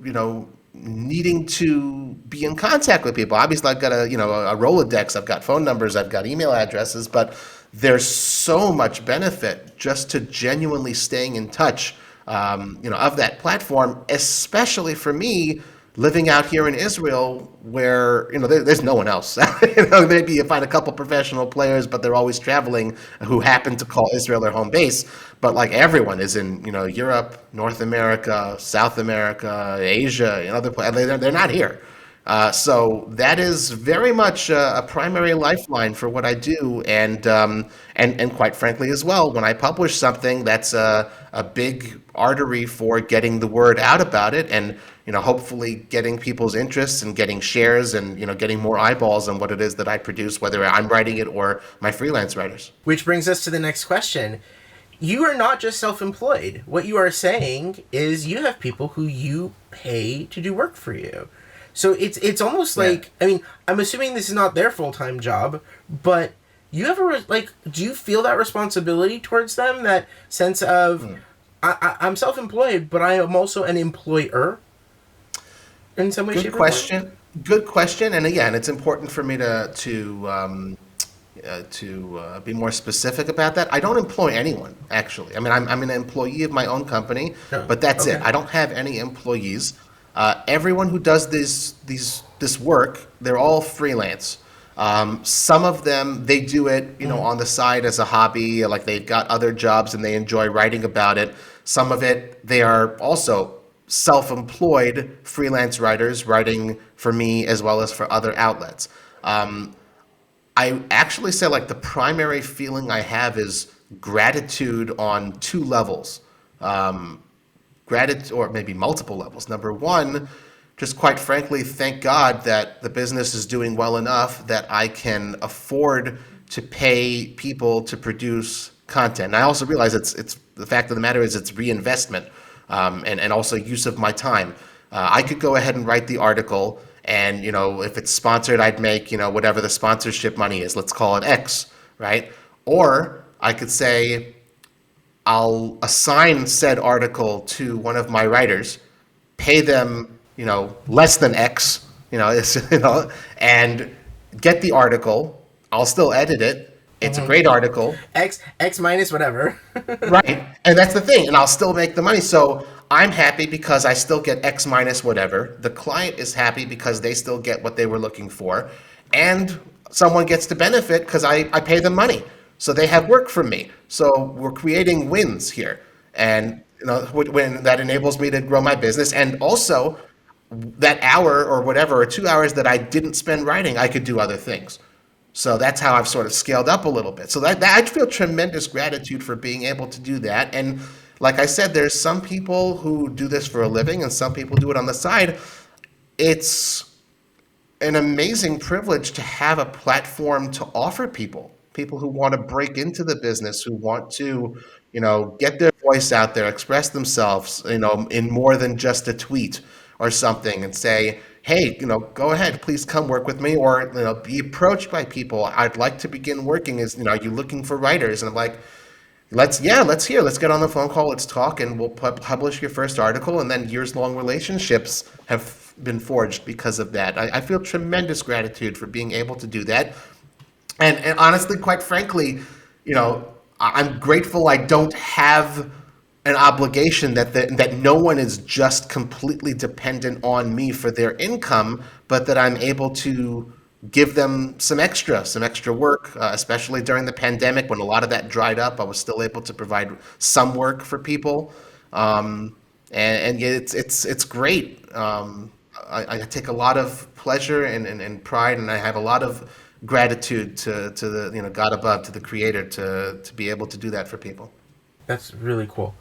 needing to be in contact with people. Obviously, I've got a Rolodex, I've got phone numbers, I've got email addresses, but there's so much benefit just to genuinely staying in touch, of that platform, especially for me living out here in Israel, where there's no one else. Maybe you find a couple professional players, but they're always traveling, who happen to call Israel their home base. But like everyone is in Europe, North America, South America, Asia, and other places. They're not here. So that is very much a primary lifeline for what I do, and quite frankly as well, when I publish something, that's a big artery for getting the word out about it, and hopefully getting people's interests and getting shares, and getting more eyeballs on what it is that I produce, whether I'm writing it or my freelance writers. Which brings us to the next question. You are not just self-employed. What you are saying is you have people who you pay to do work for you. So it's almost like, I mean, I'm assuming this is not their full-time job, but you have do you feel that responsibility towards them, that sense of, I'm self-employed, but I am also an employer in some way, shape, or form? Good question. And again, it's important for me to be more specific about that. I don't employ anyone, actually. I mean, I'm an employee of my own company, but that's it. I don't have any employees. Everyone who does this work, they're all freelance. Some of them, they do it, on the side as a hobby, like they've got other jobs and they enjoy writing about it. Some of it, they are also self-employed freelance writers writing for me as well as for other outlets. I actually say, like, the primary feeling I have is gratitude on two levels. Gratitude, or maybe multiple levels. Number one, just quite frankly, thank God that the business is doing well enough that I can afford to pay people to produce content. And I also realize it's the fact of the matter is it's reinvestment, and also use of my time. I could go ahead and write the article, and if it's sponsored, I'd make whatever the sponsorship money is. Let's call it X, right? Or I could say, I'll assign said article to one of my writers, pay them, less than X, and get the article. I'll still edit it. It's a great article. X minus whatever. Right. And that's the thing. And I'll still make the money. So I'm happy because I still get X minus whatever. The client is happy because they still get what they were looking for. And someone gets to benefit because I pay them money. So they have work from me. So we're creating wins here. And when that enables me to grow my business. And also that hour or whatever, or 2 hours that I didn't spend writing, I could do other things. So that's how I've sort of scaled up a little bit. So that I feel tremendous gratitude for being able to do that. And like I said, there's some people who do this for a living and some people do it on the side. It's an amazing privilege to have a platform to offer people who want to break into the business, who want to, get their voice out there, express themselves, in more than just a tweet or something, and say, hey, go ahead, please come work with me, or, be approached by people. I'd like to begin working. Are you looking for writers? And I'm like, let's get on the phone call, let's talk, and we'll publish your first article. And then years-long relationships have been forged because of that. I feel tremendous gratitude for being able to do that. And honestly, quite frankly, I'm grateful I don't have an obligation that no one is just completely dependent on me for their income, but that I'm able to give them some extra work, especially during the pandemic when a lot of that dried up. I was still able to provide some work for people, and it's great. I take a lot of pleasure and pride, and I have a lot of gratitude to the God above, to the Creator, to be able to do that for people. That's really cool.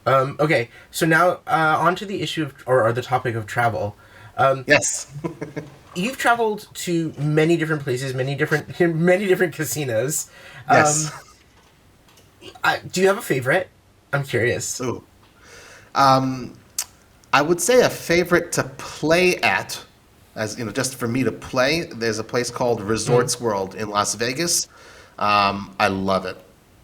Okay, so now on to the issue of, or the topic of travel. Um, Yes. you've traveled to many different places, many different many different casinos. Yes. Um, do you have a favorite? I'm curious. Ooh. Um, I would say a favorite to play at, as you know, just for me to play. There's a place called Mm, Resorts World in Las Vegas. I love it.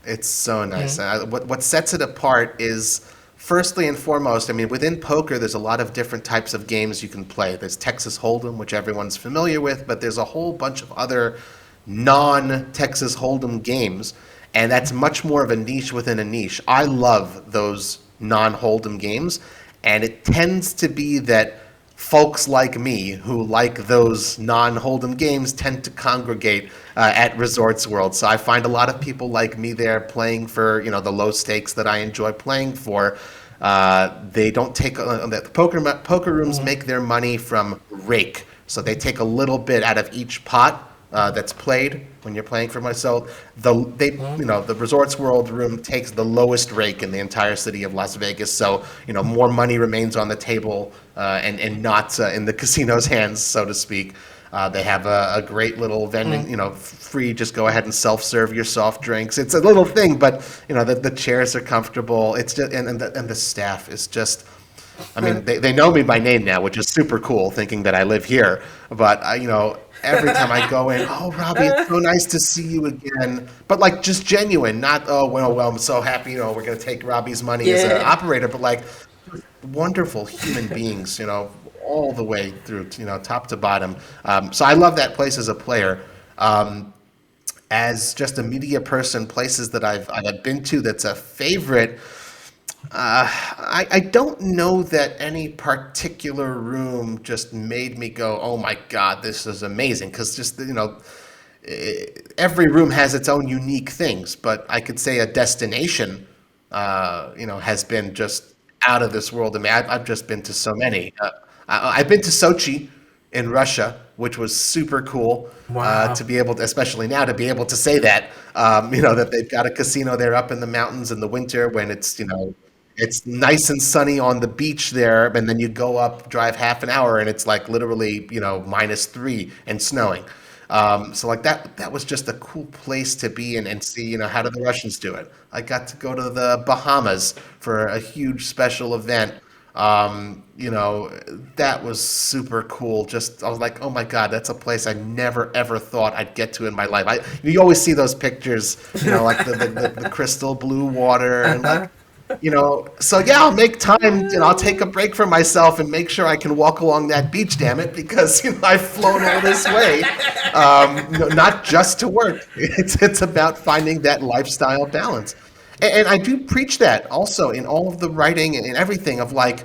It's so nice. mm, What sets it apart is, firstly and foremost, I mean, within poker, there's a lot of different types of games you can play. There's Texas Hold'em, which everyone's familiar with, but there's a whole bunch of other non-Texas Hold'em games, and that's much more of a niche within a niche. I love those non-Hold'em games, and it tends to be that folks like me who like those non-Hold'em games tend to congregate at Resorts World. So I find a lot of people like me there playing for, you know, the low stakes that I enjoy playing for. They don't take the poker rooms mm, make their money from rake, so they take a little bit out of each pot that's played when you're playing for myself. mm, The Resorts World room takes the lowest rake in the entire city of Las Vegas, so more money remains on the table and not in the casino's hands, so to speak. They have a great little mm, vending, free. Just go ahead and self-serve your soft drinks. It's a little thing, but the chairs are comfortable. It's just and the staff is just. I mean, they know me by name now, which is super cool, thinking that I live here. But every time I go in, oh, Robbie, it's so nice to see you again. But like, just genuine, not well, I'm so happy. We're gonna take Robbie's money as an yeah. operator, but like, wonderful human beings. All the way through, top to bottom. So I love that place as a player. As just a media person, places that I've been to that's a favorite. I don't know that any particular room just made me go, oh my God, this is amazing. Because just, every room has its own unique things. But I could say a destination, has been just out of this world. I mean, I've just been to so many. I've been to Sochi in Russia, which was super cool Wow. to be able to, especially now, to be able to say that, that they've got a casino there up in the mountains in the winter when it's nice and sunny on the beach there, and then you go up, drive half an hour, and it's like literally, -3 and snowing. So like that was just a cool place to be in and see, how do the Russians do it? I got to go to the Bahamas for a huge special event. That was super cool. Just I was like, oh my God, that's a place I never ever thought I'd get to in my life. You always see those pictures, like the crystal blue water and Uh-huh. like so yeah, I'll make time and I'll take a break for myself and make sure I can walk along that beach, damn it, because I've flown all this way, not just to work. It's about finding that lifestyle balance, and I do preach that also in all of the writing and everything of like,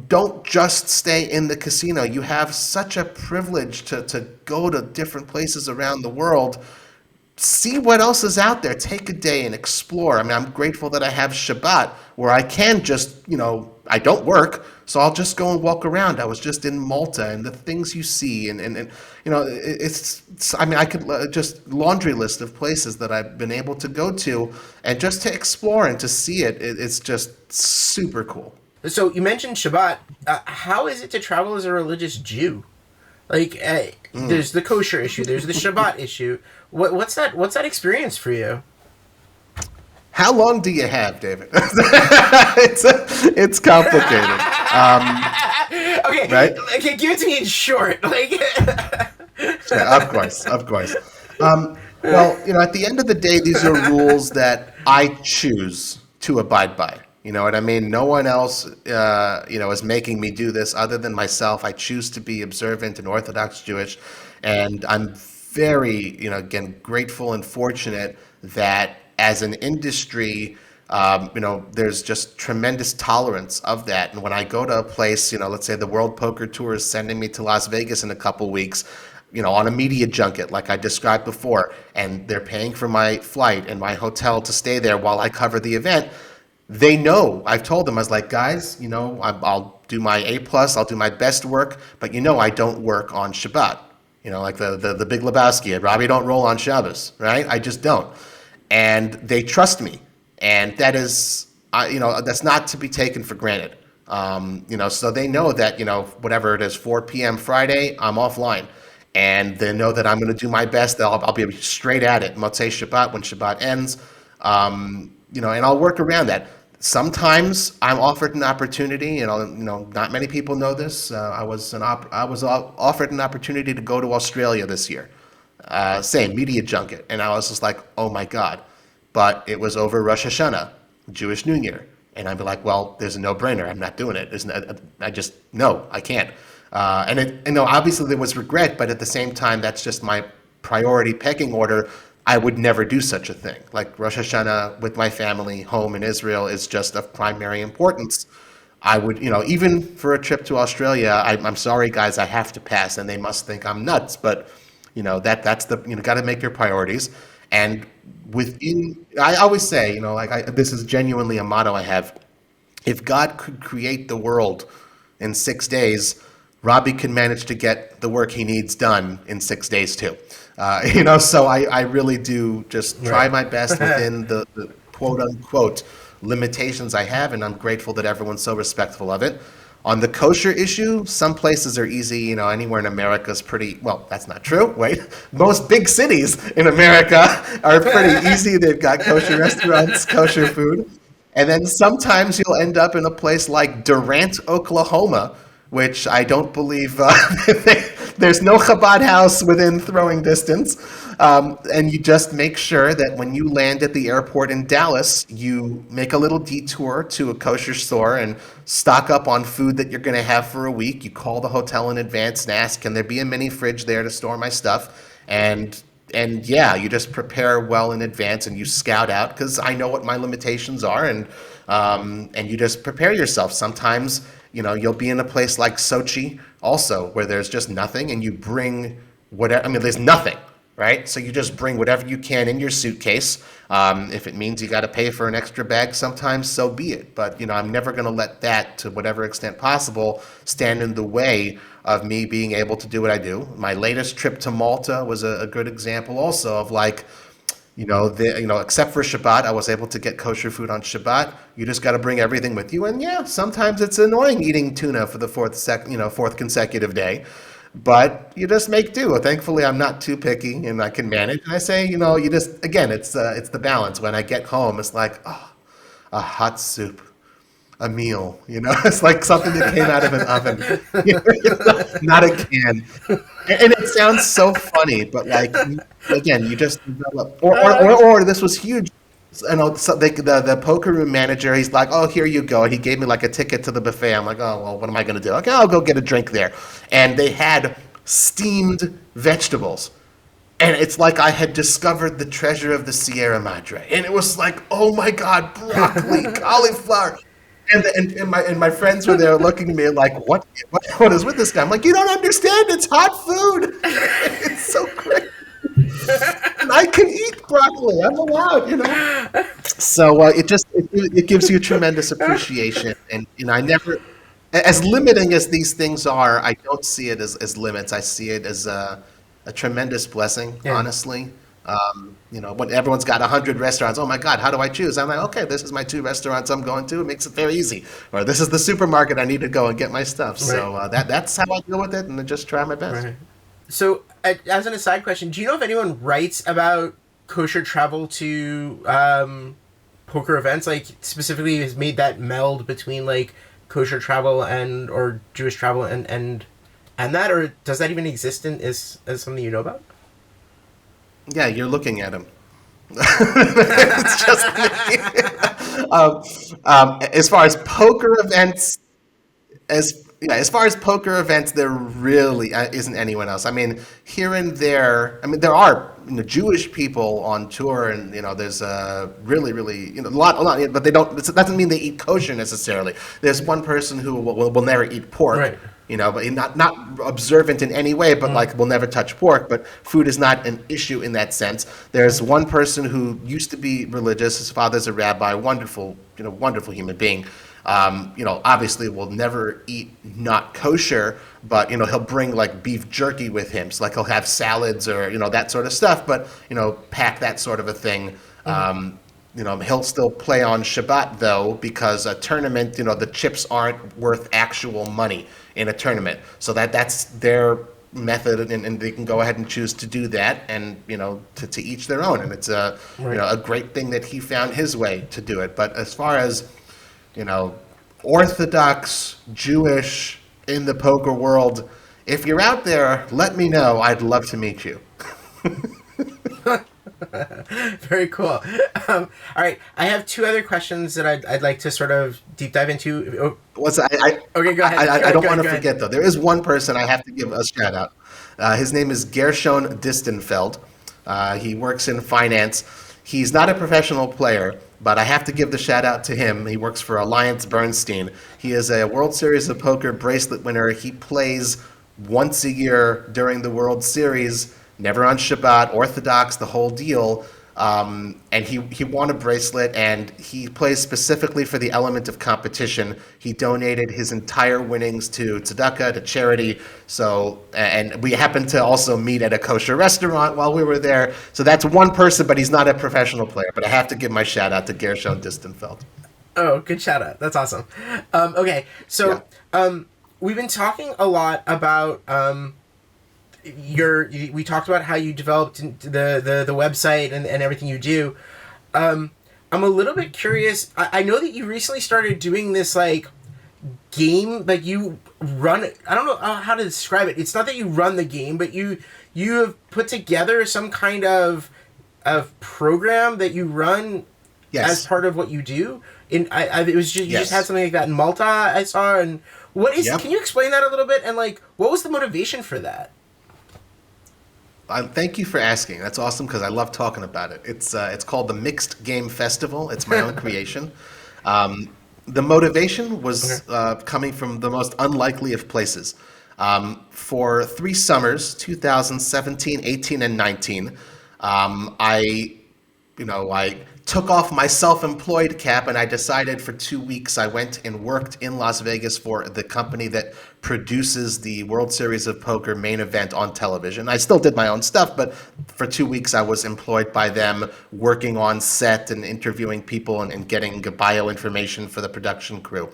don't just stay in the casino. You have such a privilege to go to different places around the world, see what else is out there. Take a day and explore. I mean, I'm grateful that I have Shabbat where I can just, I don't work, so I'll just go and walk around. I was just in Malta and the things you see, and I mean, I could just laundry list of places that I've been able to go to and just to explore and to see it's just super cool. So you mentioned Shabbat. How is it to travel as a religious Jew? Like, there's the kosher issue. There's the Shabbat issue. What's that? What's that experience for you? How long do you have, David? It's complicated, Okay, right? okay, give it to me in short. Like, Yeah, of course, of course. Well, at the end of the day, these are rules that I choose to abide by. You know what I mean? No one else, is making me do this other than myself. I choose to be observant and Orthodox Jewish, and I'm very, again, grateful and fortunate that as an industry, there's just tremendous tolerance of that. And when I go to a place, let's say the World Poker Tour is sending me to Las Vegas in a couple weeks, on a media junket, like I described before, and they're paying for my flight and my hotel to stay there while I cover the event. They know. I've told them, I was like, guys, I'll do my A plus, I'll do my best work, but I don't work on Shabbat. Like the Big Lebowski, Robbie don't roll on Shabbos, right? I just don't. And they trust me. And that is, that's not to be taken for granted. So they know that, whatever it is, 4 p.m. Friday, I'm offline. And they know that I'm going to do my best. I'll be straight at it. Motzei Shabbat, when Shabbat ends, and I'll work around that. Sometimes I'm offered an opportunity. Not many people know this. I was offered an opportunity to go to Australia this year. Same media junket, and I was just like, oh my god! But it was over Rosh Hashanah, Jewish New Year, and I'd be like, well, there's a no-brainer. I'm not doing it. No, I can't. Obviously there was regret, but at the same time, that's just my priority pecking order. I would never do such a thing. Like Rosh Hashanah with my family home in Israel is just of primary importance. I would, even for a trip to Australia, I'm sorry, guys, I have to pass, and they must think I'm nuts. But, that's got to make your priorities. And I always say, this is genuinely a motto I have. If God could create the world in 6 days, Robbie can manage to get the work he needs done in 6 days too. So I really do just try my best within the quote unquote limitations I have, and I'm grateful that everyone's so respectful of it. On the kosher issue, some places are easy. Anywhere in America is pretty, well, that's not true. Wait, most big cities in America are pretty easy. They've got kosher restaurants, kosher food. And then sometimes you'll end up in a place like Durant, Oklahoma, which I don't believe there's no Chabad house within throwing distance. And you just make sure that when you land at the airport in Dallas, you make a little detour to a kosher store and stock up on food that you're going to have for a week. You call the hotel in advance and ask, can there be a mini fridge there to store my stuff? And yeah, you just prepare well in advance and you scout out, because I know what my limitations are, and you just prepare yourself. Sometimes, you'll be in a place like Sochi also where there's just nothing, and you bring whatever. I mean, there's nothing, right? So you just bring whatever you can in your suitcase. If it means you got to pay for an extra bag sometimes, so be it. But, I'm never going to let that, to whatever extent possible, stand in the way of me being able to do what I do. My latest trip to Malta was a good example also of except for Shabbat, I was able to get kosher food on Shabbat. You just got to bring everything with you. And yeah, sometimes it's annoying eating tuna for the fourth consecutive day. But you just make do. Thankfully, I'm not too picky and I can manage. And I say, it's the balance. When I get home, it's like, a hot soup, a meal, it's like something that came out of an oven, not a can. And it sounds so funny, but again, you just develop, or this was huge. So the poker room manager, he's like, oh, here you go. And he gave me a ticket to the buffet. I'm like, oh, well, what am I going to do? Okay, I'll go get a drink there. And they had steamed vegetables. And it's like I had discovered the treasure of the Sierra Madre. And it was like, oh my God, broccoli, cauliflower. And my friends were there looking at me like, what is with this guy? I'm like, you don't understand. It's hot food. It's so great. And I can eat broccoli. I'm allowed, So it gives you a tremendous appreciation. And I never, as limiting as these things are, I don't see it as limits. I see it as a tremendous blessing, honestly. When everyone's got 100 restaurants, oh my God, how do I choose? I'm like, okay, this is my 2 restaurants I'm going to. It makes it very easy. Or this is the supermarket I need to go and get my stuff. Right. So that's how I deal with it, and I just try my best. Right. So, as an aside question, do you know if anyone writes about kosher travel to poker events? Specifically has made that meld between kosher travel or Jewish travel and that, or does that even exist as something you know about? Yeah, you're looking at him. It's just me. As far as poker events, as far as poker events, there really isn't anyone else. I mean, here and there, there are Jewish people on tour, and there's really a lot, but they don't. It doesn't mean they eat kosher necessarily. There's one person who will never eat pork. Right. But not observant in any way, but will never touch pork. But food is not an issue in that sense. There's one person who used to be religious. His father's a rabbi, wonderful human being. Obviously will never eat not kosher, but he'll bring beef jerky with him. So he'll have salads or that sort of stuff, but pack that sort of a thing. He'll still play on Shabbat though, because a tournament, the chips aren't worth actual money in a tournament. So that's their method, and they can go ahead and choose to do that, and to each their own. And it's Right. a great thing that he found his way to do it. But as far as Orthodox Jewish in the poker world, if you're out there, let me know. I'd love to meet you. Very cool. All right, I have two other questions that I'd like to sort of deep dive into. Okay, go ahead. I don't Go want ahead, to go forget, though. There is one person I have to give a shout out. His name is Gershon Distenfeld. He works in finance. He's not a professional player, but I have to give the shout out to him. He works for Alliance Bernstein. He is a World Series of Poker bracelet winner. He plays once a year during the World Series, never on Shabbat, Orthodox, the whole deal. And he won a bracelet, and he plays specifically for the element of competition. He donated his entire winnings to tzedakah, to charity. So, and we happened to also meet at a kosher restaurant while we were there. So that's one person, but he's not a professional player. But I have to give my shout out to Gershon Distenfeld. Oh, good shout out. That's awesome. Okay, so we've been talking a lot about we talked about how you developed the website and everything you do. I'm a little bit curious. I know that you recently started doing this like game, like you run. I don't know how to describe it. It's not that you run the game, but you have put together some kind of program that you run as part of what you do. And it was just, you just had something like that in Malta, I saw. And what is? Can you explain that a little bit? And like, what was the motivation for that? Thank you for asking. That's awesome, because I love talking about it. It's called the Mixed Game Festival. It's my own creation. The motivation was coming from the most unlikely of places. For 3 summers, 2017, 18, and 19, I took off my self-employed cap, and I decided for 2 weeks I went and worked in Las Vegas for the company that produces the World Series of Poker main event on television. I still did my own stuff, but for 2 weeks I was employed by them, working on set and interviewing people and getting bio information for the production crew.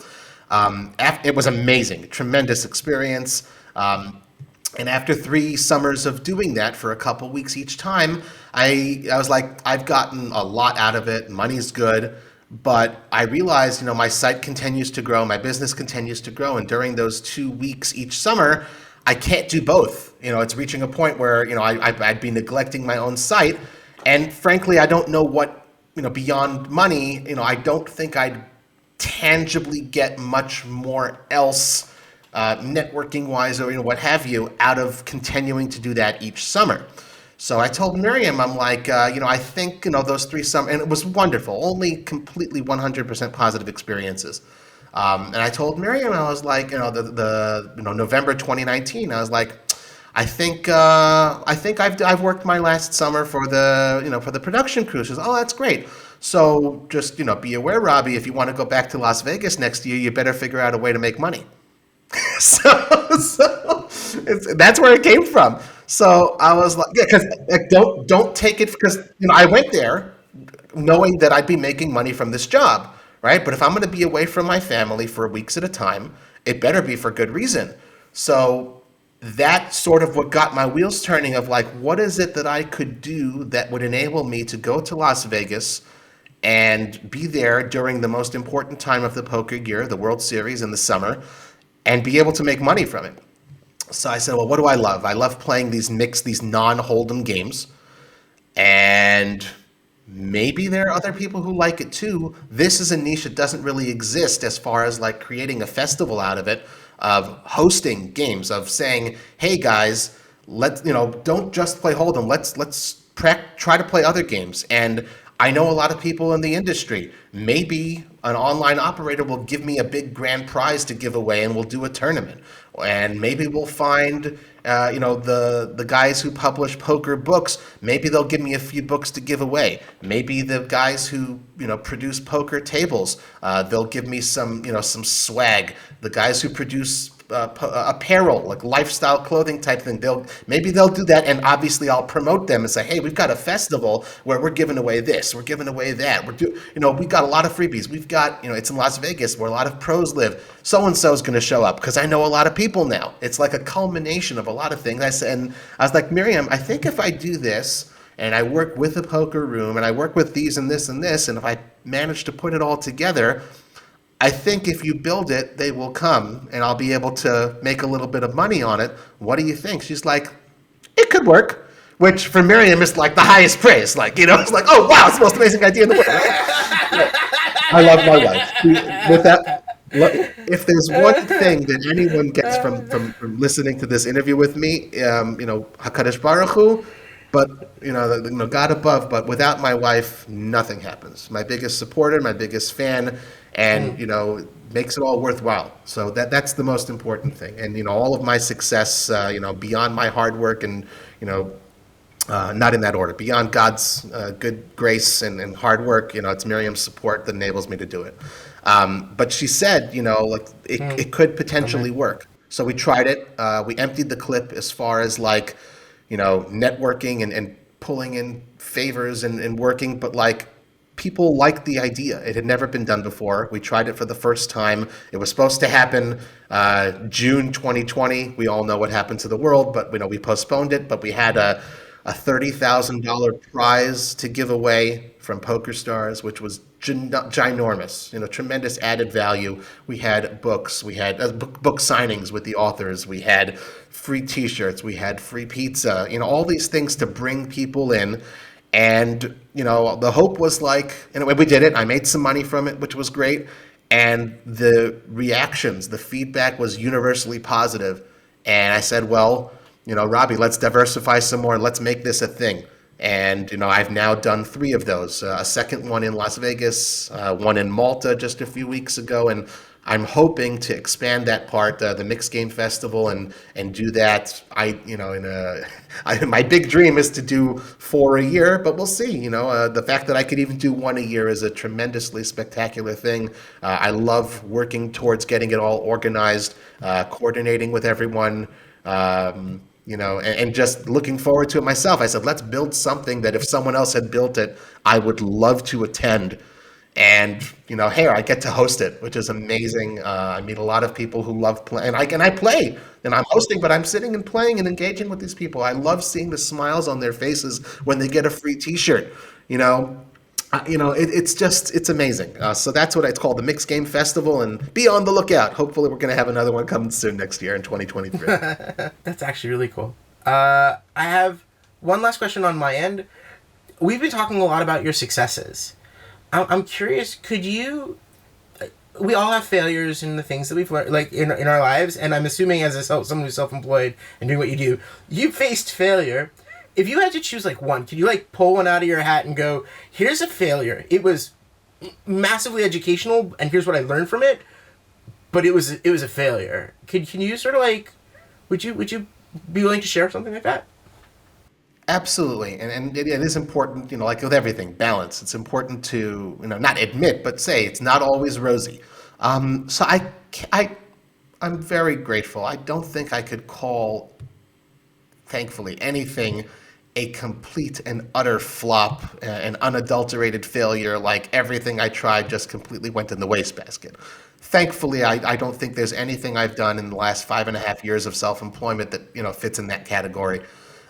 It was amazing, tremendous experience. And after 3 summers of doing that for a couple weeks each time, I was like, I've gotten a lot out of it. Money's good. But I realized, my site continues to grow. My business continues to grow. And during those 2 weeks each summer, I can't do both. It's reaching a point where, I'd be neglecting my own site. And frankly, I don't know what, beyond money, I don't think I'd tangibly get much more else networking wise, or what have you, out of continuing to do that each summer. So I told Miriam, I'm like, I think those 3 summers, and it was wonderful, only completely 100% positive experiences. And I told Miriam, I was like, November 2019, I was like, I think I've worked my last summer for the production crew. She says, oh, that's great. So just be aware, Robbie, if you want to go back to Las Vegas next year, you better figure out a way to make money. so that's where it came from. So I was like, because don't take it, because I went there knowing that I'd be making money from this job, right? But if I'm going to be away from my family for weeks at a time, it better be for good reason. So that's sort of what got my wheels turning of like, what is it that I could do that would enable me to go to Las Vegas and be there during the most important time of the poker year, the World Series in the summer, and be able to make money from it. So I said, well, what do I love? I love playing these non-Hold'em games. And maybe there are other people who like it too. This is a niche that doesn't really exist as far as like creating a festival out of it, of hosting games, of saying, hey guys, don't just play Hold'em. Let's try to play other games. And I know a lot of people in the industry. Maybe an online operator will give me a big grand prize to give away, and we'll do a tournament. And maybe we'll find, the guys who publish poker books. Maybe they'll give me a few books to give away. Maybe the guys who, produce poker tables, they'll give me some swag. The guys who produce apparel, like lifestyle clothing type thing. Maybe they'll do that, and obviously I'll promote them and say, hey, we've got a festival where we're giving away this, we're giving away that. We've got a lot of freebies. We've got, it's in Las Vegas where a lot of pros live. So and so is going to show up because I know a lot of people now. It's like a culmination of a lot of things. And I was like, Miriam, I think if I do this, and I work with a poker room, and I work with these and this and this, and if I manage to put it all together, I think if you build it, they will come, and I'll be able to make a little bit of money on it. What do you think? She's like, it could work, which for Miriam is like the highest praise. Like, it's like, oh, wow, it's the most amazing idea in the world. Right? I love my wife. With that, if there's one thing that anyone gets from listening to this interview with me, HaKadosh Baruch Hu, but, God above, but without my wife, nothing happens. My biggest supporter, my biggest fan, and, makes it all worthwhile. So that's the most important thing. And, all of my success, beyond my hard work and, not in that order, beyond God's good grace and hard work, it's Miriam's support that enables me to do it. But she said, it could potentially work. So we tried it. We emptied the clip as far as networking and pulling in favors and working, but people liked the idea. It had never been done before. We tried it for the first time. It was supposed to happen June 2020. We all know what happened to the world, but we postponed it. But we had a $30,000 prize to give away from PokerStars, which was ginormous, tremendous added value. We had books, we had book signings with the authors, we had free t-shirts, we had free pizza, all these things to bring people in. And, the hope was and we did it. I made some money from it, which was great. And the reactions, the feedback was universally positive. And I said, well, Robbie, let's diversify some more and let's make this a thing. And, I've now done 3 of those, a second one in Las Vegas, one in Malta just a few weeks ago. And I'm hoping to expand that part, the Mixed Game Festival, and do that. My big dream is to do 4 a year, but we'll see. The fact that I could even do 1 a year is a tremendously spectacular thing. I love working towards getting it all organized, coordinating with everyone. And just looking forward to it myself. I said, let's build something that if someone else had built it, I would love to attend. And, here I get to host it, which is amazing. I meet a lot of people who love playing. And I play, and I'm hosting, but I'm sitting and playing and engaging with these people. I love seeing the smiles on their faces when they get a free t-shirt, it's amazing. So that's what it's called, the Mixed Game Festival, and be on the lookout. Hopefully we're going to have another one coming soon next year in 2023. That's actually really cool. I have one last question on my end. We've been talking a lot about your successes. I'm curious, we all have failures in the things that we've learned, in our lives, and I'm assuming as someone who's self-employed and doing what you do, you faced failure. If you had to choose one, could you pull one out of your hat and go, here's a failure. It was massively educational, and here's what I learned from it, but it was a failure. Can you sort of would you be willing to share something like that? Absolutely, and it is important, like with everything, balance. It's important to, not admit, but say it's not always rosy. So I'm very grateful. I don't think I could call, thankfully, anything a complete and utter flop, an unadulterated failure, like everything I tried just completely went in the wastebasket. Thankfully, I don't think there's anything I've done in the last 5.5 years of self-employment that fits in that category.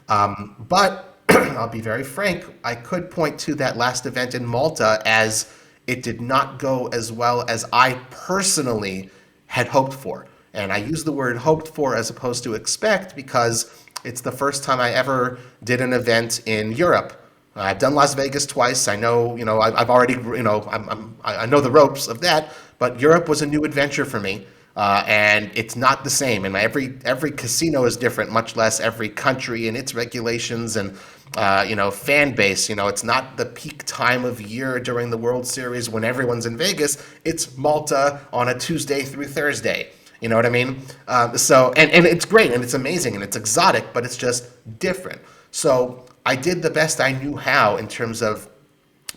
But I'll be very frank, I could point to that last event in Malta as it did not go as well as I personally had hoped for. And I use the word hoped for as opposed to expect because it's the first time I ever did an event in Europe. I've done Las Vegas twice. I know, I've already, I know the ropes of that, but Europe was a new adventure for me. And it's not the same. And every casino is different, much less every country and its regulations and, fan base. It's not the peak time of year during the World Series when everyone's in Vegas. It's Malta on a Tuesday through Thursday. You know what I mean? So it's great and it's amazing and it's exotic, but it's just different. So I did the best I knew how in terms of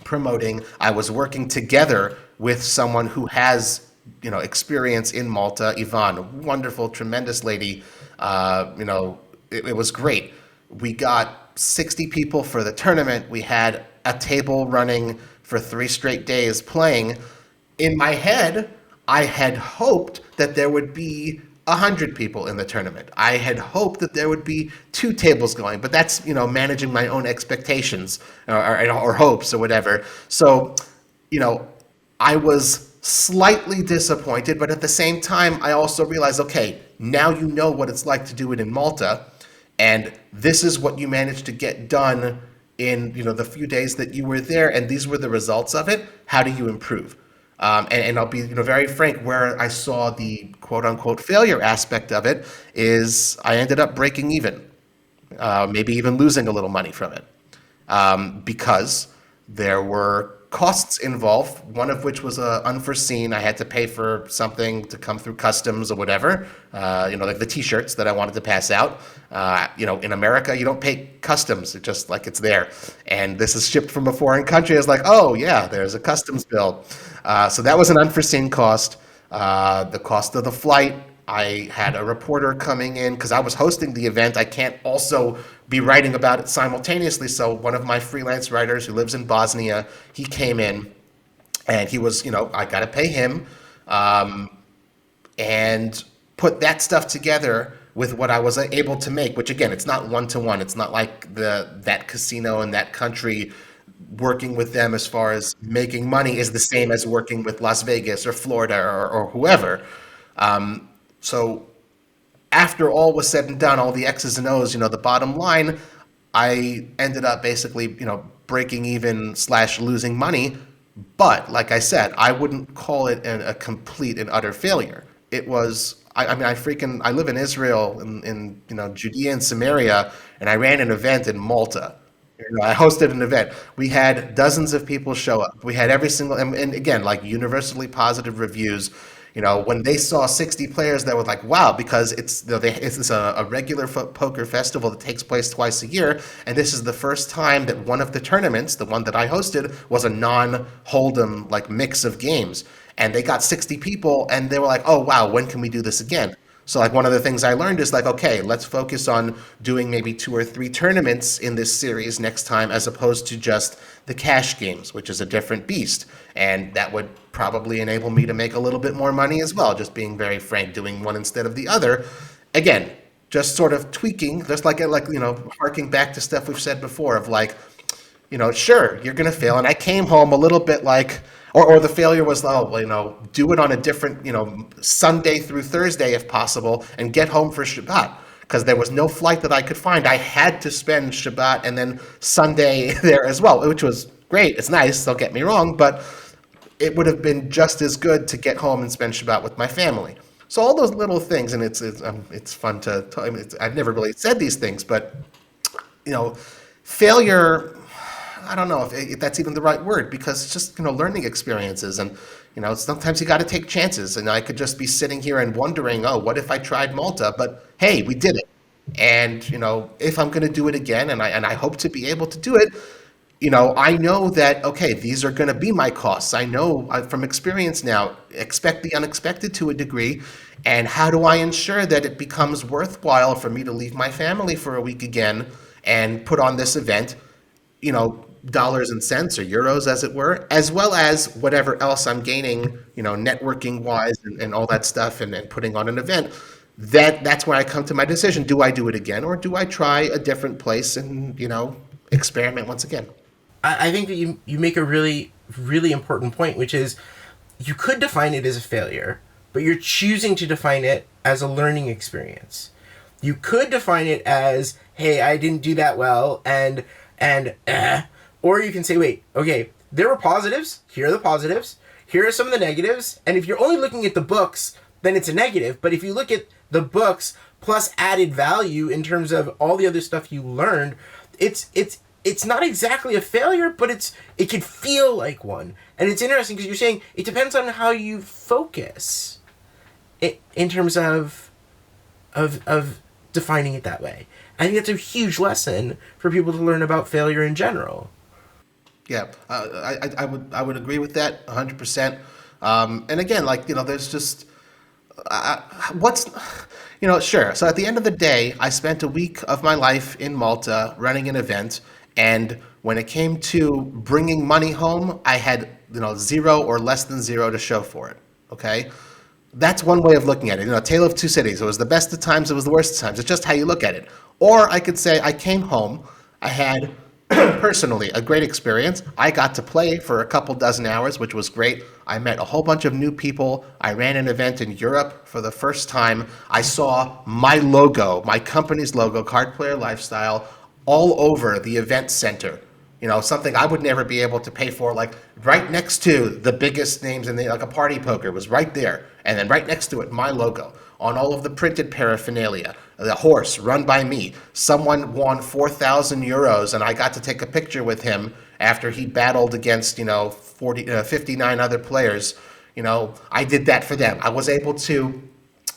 promoting. I was working together with someone who has experience in Malta. Yvonne, wonderful, tremendous lady. It was great. We got 60 people for the tournament. We had a table running for 3 straight days playing. In my head, I had hoped that there would be 100 people in the tournament. I had hoped that there would be 2 tables going, but that's managing my own expectations or hopes or whatever. So, I was slightly disappointed, but at the same time, I also realized, okay, now you know what it's like to do it in Malta, and this is what you managed to get done in the few days that you were there, and these were the results of it. How do you improve? And I'll be very frank, where I saw the quote unquote failure aspect of it is I ended up breaking even, maybe even losing a little money from it, because there were costs involved, one of which was unforeseen. I had to pay for something to come through customs or whatever, like the T-shirts that I wanted to pass out. In America, you don't pay customs. It's just like it's there. And this is shipped from a foreign country. It's like, oh, yeah, there's a customs bill. So that was an unforeseen cost. The cost of the flight, I had a reporter coming in because I was hosting the event. I can't also be writing about it simultaneously. So one of my freelance writers who lives in Bosnia, he came in and he was, I got to pay him, and put that stuff together with what I was able to make, which again, it's not one-to-one. It's not like that casino in that country working with them as far as making money is the same as working with Las Vegas or Florida or whoever. So after all was said and done, all the X's and O's, the bottom line, I ended up basically, breaking even / losing money. But like I said, I wouldn't call it a complete and utter failure. It was, I live in Israel, in Judea and Samaria, and I ran an event in Malta. I hosted an event. We had dozens of people show up. We had every single, and again, like universally positive reviews. When they saw 60 players, they were like, wow, because it's a regular poker festival that takes place twice a year. And this is the first time that one of the tournaments, the one that I hosted, was a non-Hold'em like mix of games. And they got 60 people and they were like, oh, wow, when can we do this again? So like one of the things I learned is like, okay, let's focus on doing maybe 2 or 3 tournaments in this series next time, as opposed to just the cash games, which is a different beast. And that would probably enable me to make a little bit more money as well, just being very frank, doing one instead of the other. Again, just sort of tweaking, just like harking back to stuff we've said before of like, sure, you're going to fail. And I came home a little bit like, or the failure was, do it on a different, Sunday through Thursday if possible, and get home for Shabbat, because there was no flight that I could find. I had to spend Shabbat and then Sunday there as well, which was great. It's nice, don't get me wrong, but it would have been just as good to get home and spend Shabbat with my family. So all those little things, and it's fun to talk. I've never really said these things, but failure, I don't know if that's even the right word, because it's just learning experiences, and sometimes you got to take chances. And I could just be sitting here and wondering, oh, what if I tried Malta? But hey, we did it, and if I'm going to do it again, and I hope to be able to do it, I know that, okay, these are going to be my costs. I know from experience now, expect the unexpected to a degree. And how do I ensure that it becomes worthwhile for me to leave my family for a week again and put on this event, dollars and cents or euros, as it were, as well as whatever else I'm gaining, networking wise and all that stuff, and putting on an event. That's where I come to my decision. Do I do it again, or do I try a different place and, experiment once again? I think that you make a really, really important point, which is you could define it as a failure, but you're choosing to define it as a learning experience. You could define it as, hey, I didn't do that well, or you can say, wait, okay, there were positives. Here are the positives. Here are some of the negatives. And if you're only looking at the books, then it's a negative. But if you look at the books plus added value in terms of all the other stuff you learned, it's not exactly a failure, but it could feel like one. And it's interesting because you're saying it depends on how you focus in terms of defining it that way. I think that's a huge lesson for people to learn about failure in general. Yeah, I would agree with that 100%. And again, like, there's just what's, sure. So at the end of the day, I spent a week of my life in Malta running an event. And when it came to bringing money home, I had, zero or less than zero to show for it. Okay. That's one way of looking at it. Tale of two cities. It was the best of times, it was the worst of times. It's just how you look at it. Or I could say I came home, I had personally a great experience. I got to play for a couple dozen hours, which was great. I met a whole bunch of new people. I ran an event in Europe for the first time. I saw my logo, my company's logo, Cardplayer Lifestyle, all over the event center. Something I would never be able to pay for, like right next to the biggest names in like a party poker was right there. And then right next to it, my logo on all of the printed paraphernalia, the horse run by me. Someone won 4,000 euros and I got to take a picture with him after he battled against, 59 other players. I did that for them. I was able to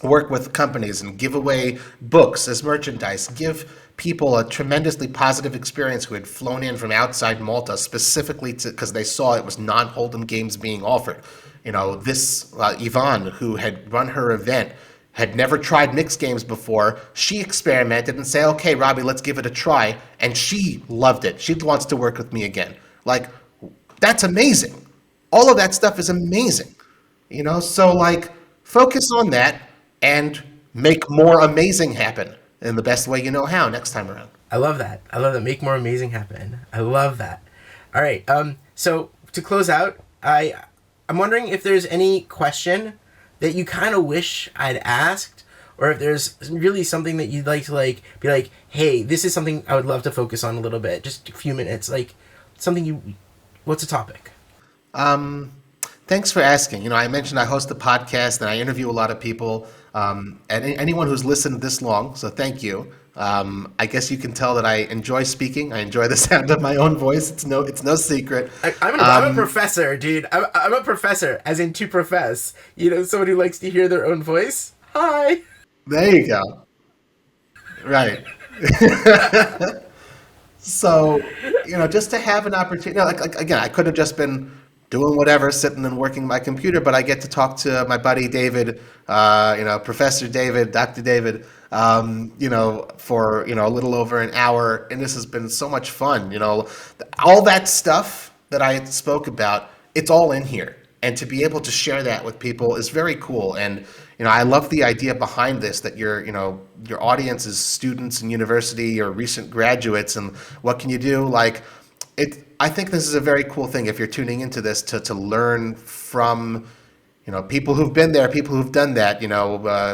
work with companies and give away books as merchandise, give people a tremendously positive experience who had flown in from outside Malta specifically because they saw it was non-hold'em games being offered. This Yvonne, who had run her event, had never tried mixed games before. She experimented and said, okay, Robbie, let's give it a try. And she loved it. She wants to work with me again. Like, that's amazing. All of that stuff is amazing. So like, focus on that and make more amazing happen in the best way you know how next time around. I love that. Make more amazing happen. I love that. All right. So to close out, I'm wondering if there's any question that you kind of wish I'd asked, or if there's really something that you'd like to be like, hey, this is something I would love to focus on a little bit, just a few minutes, like something what's a topic? Thanks for asking. I mentioned I host a podcast and I interview a lot of people, and anyone who's listened this long, so thank you. I guess you can tell that I enjoy speaking. I enjoy the sound of my own voice. It's no secret. I'm a professor, dude. I'm a professor, as in to profess. Someone who likes to hear their own voice. Hi. There you go. Right. So, just to have an opportunity, like again, I could have just been doing whatever, sitting and working my computer, but I get to talk to my buddy David, Professor David, Dr. David, for, a little over an hour. And this has been so much fun. All that stuff that I spoke about, it's all in here. And to be able to share that with people is very cool. And, I love the idea behind this, that your audience is students in university or recent graduates. And what can you do? I think this is a very cool thing if you're tuning into this to learn from, people who've been there, people who've done that,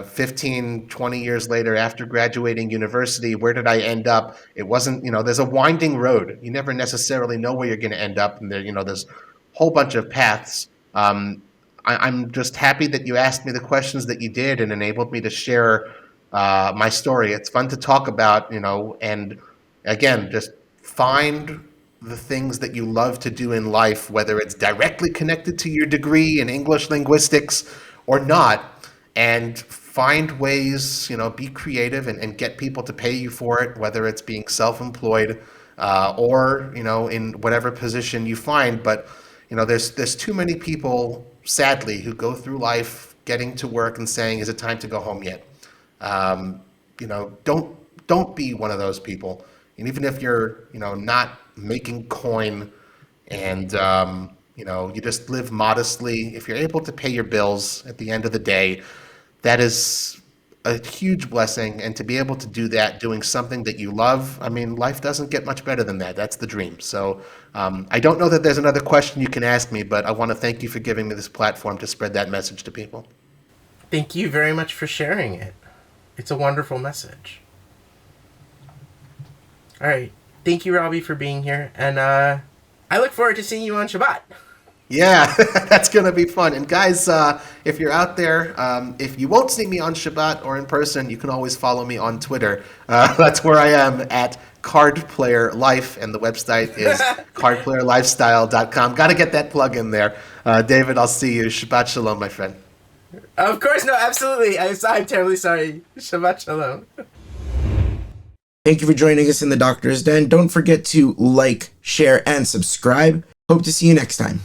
15, 20 years later after graduating university, where did I end up? It wasn't, there's a winding road. You never necessarily know where you're going to end up. And there, there's a whole bunch of paths. I'm just happy that you asked me the questions that you did and enabled me to share my story. It's fun to talk about, and again, just find the things that you love to do in life, whether it's directly connected to your degree in English linguistics or not, and find ways, be creative and get people to pay you for it, whether it's being self-employed or, in whatever position you find. But, there's too many people, sadly, who go through life getting to work and saying, is it time to go home yet? Don't be one of those people. And even if you're, not making coin and, you just live modestly, if you're able to pay your bills at the end of the day, that is a huge blessing. And to be able to do that, doing something that you love, life doesn't get much better than that. That's the dream. So I don't know that there's another question you can ask me, but I want to thank you for giving me this platform to spread that message to people. Thank you very much for sharing it. It's a wonderful message. All right. Thank you, Robbie, for being here. And I look forward to seeing you on Shabbat. Yeah, that's going to be fun. And guys, if you're out there, if you won't see me on Shabbat or in person, you can always follow me on Twitter. That's where I am, at Cardplayer Life, and the website is cardplayerlifestyle.com. Got to get that plug in there. David, I'll see you. Shabbat shalom, my friend. Of course, no, absolutely. I'm terribly sorry. Shabbat shalom. Thank you for joining us in the Doctor's Den. Don't forget to like, share, and subscribe. Hope to see you next time.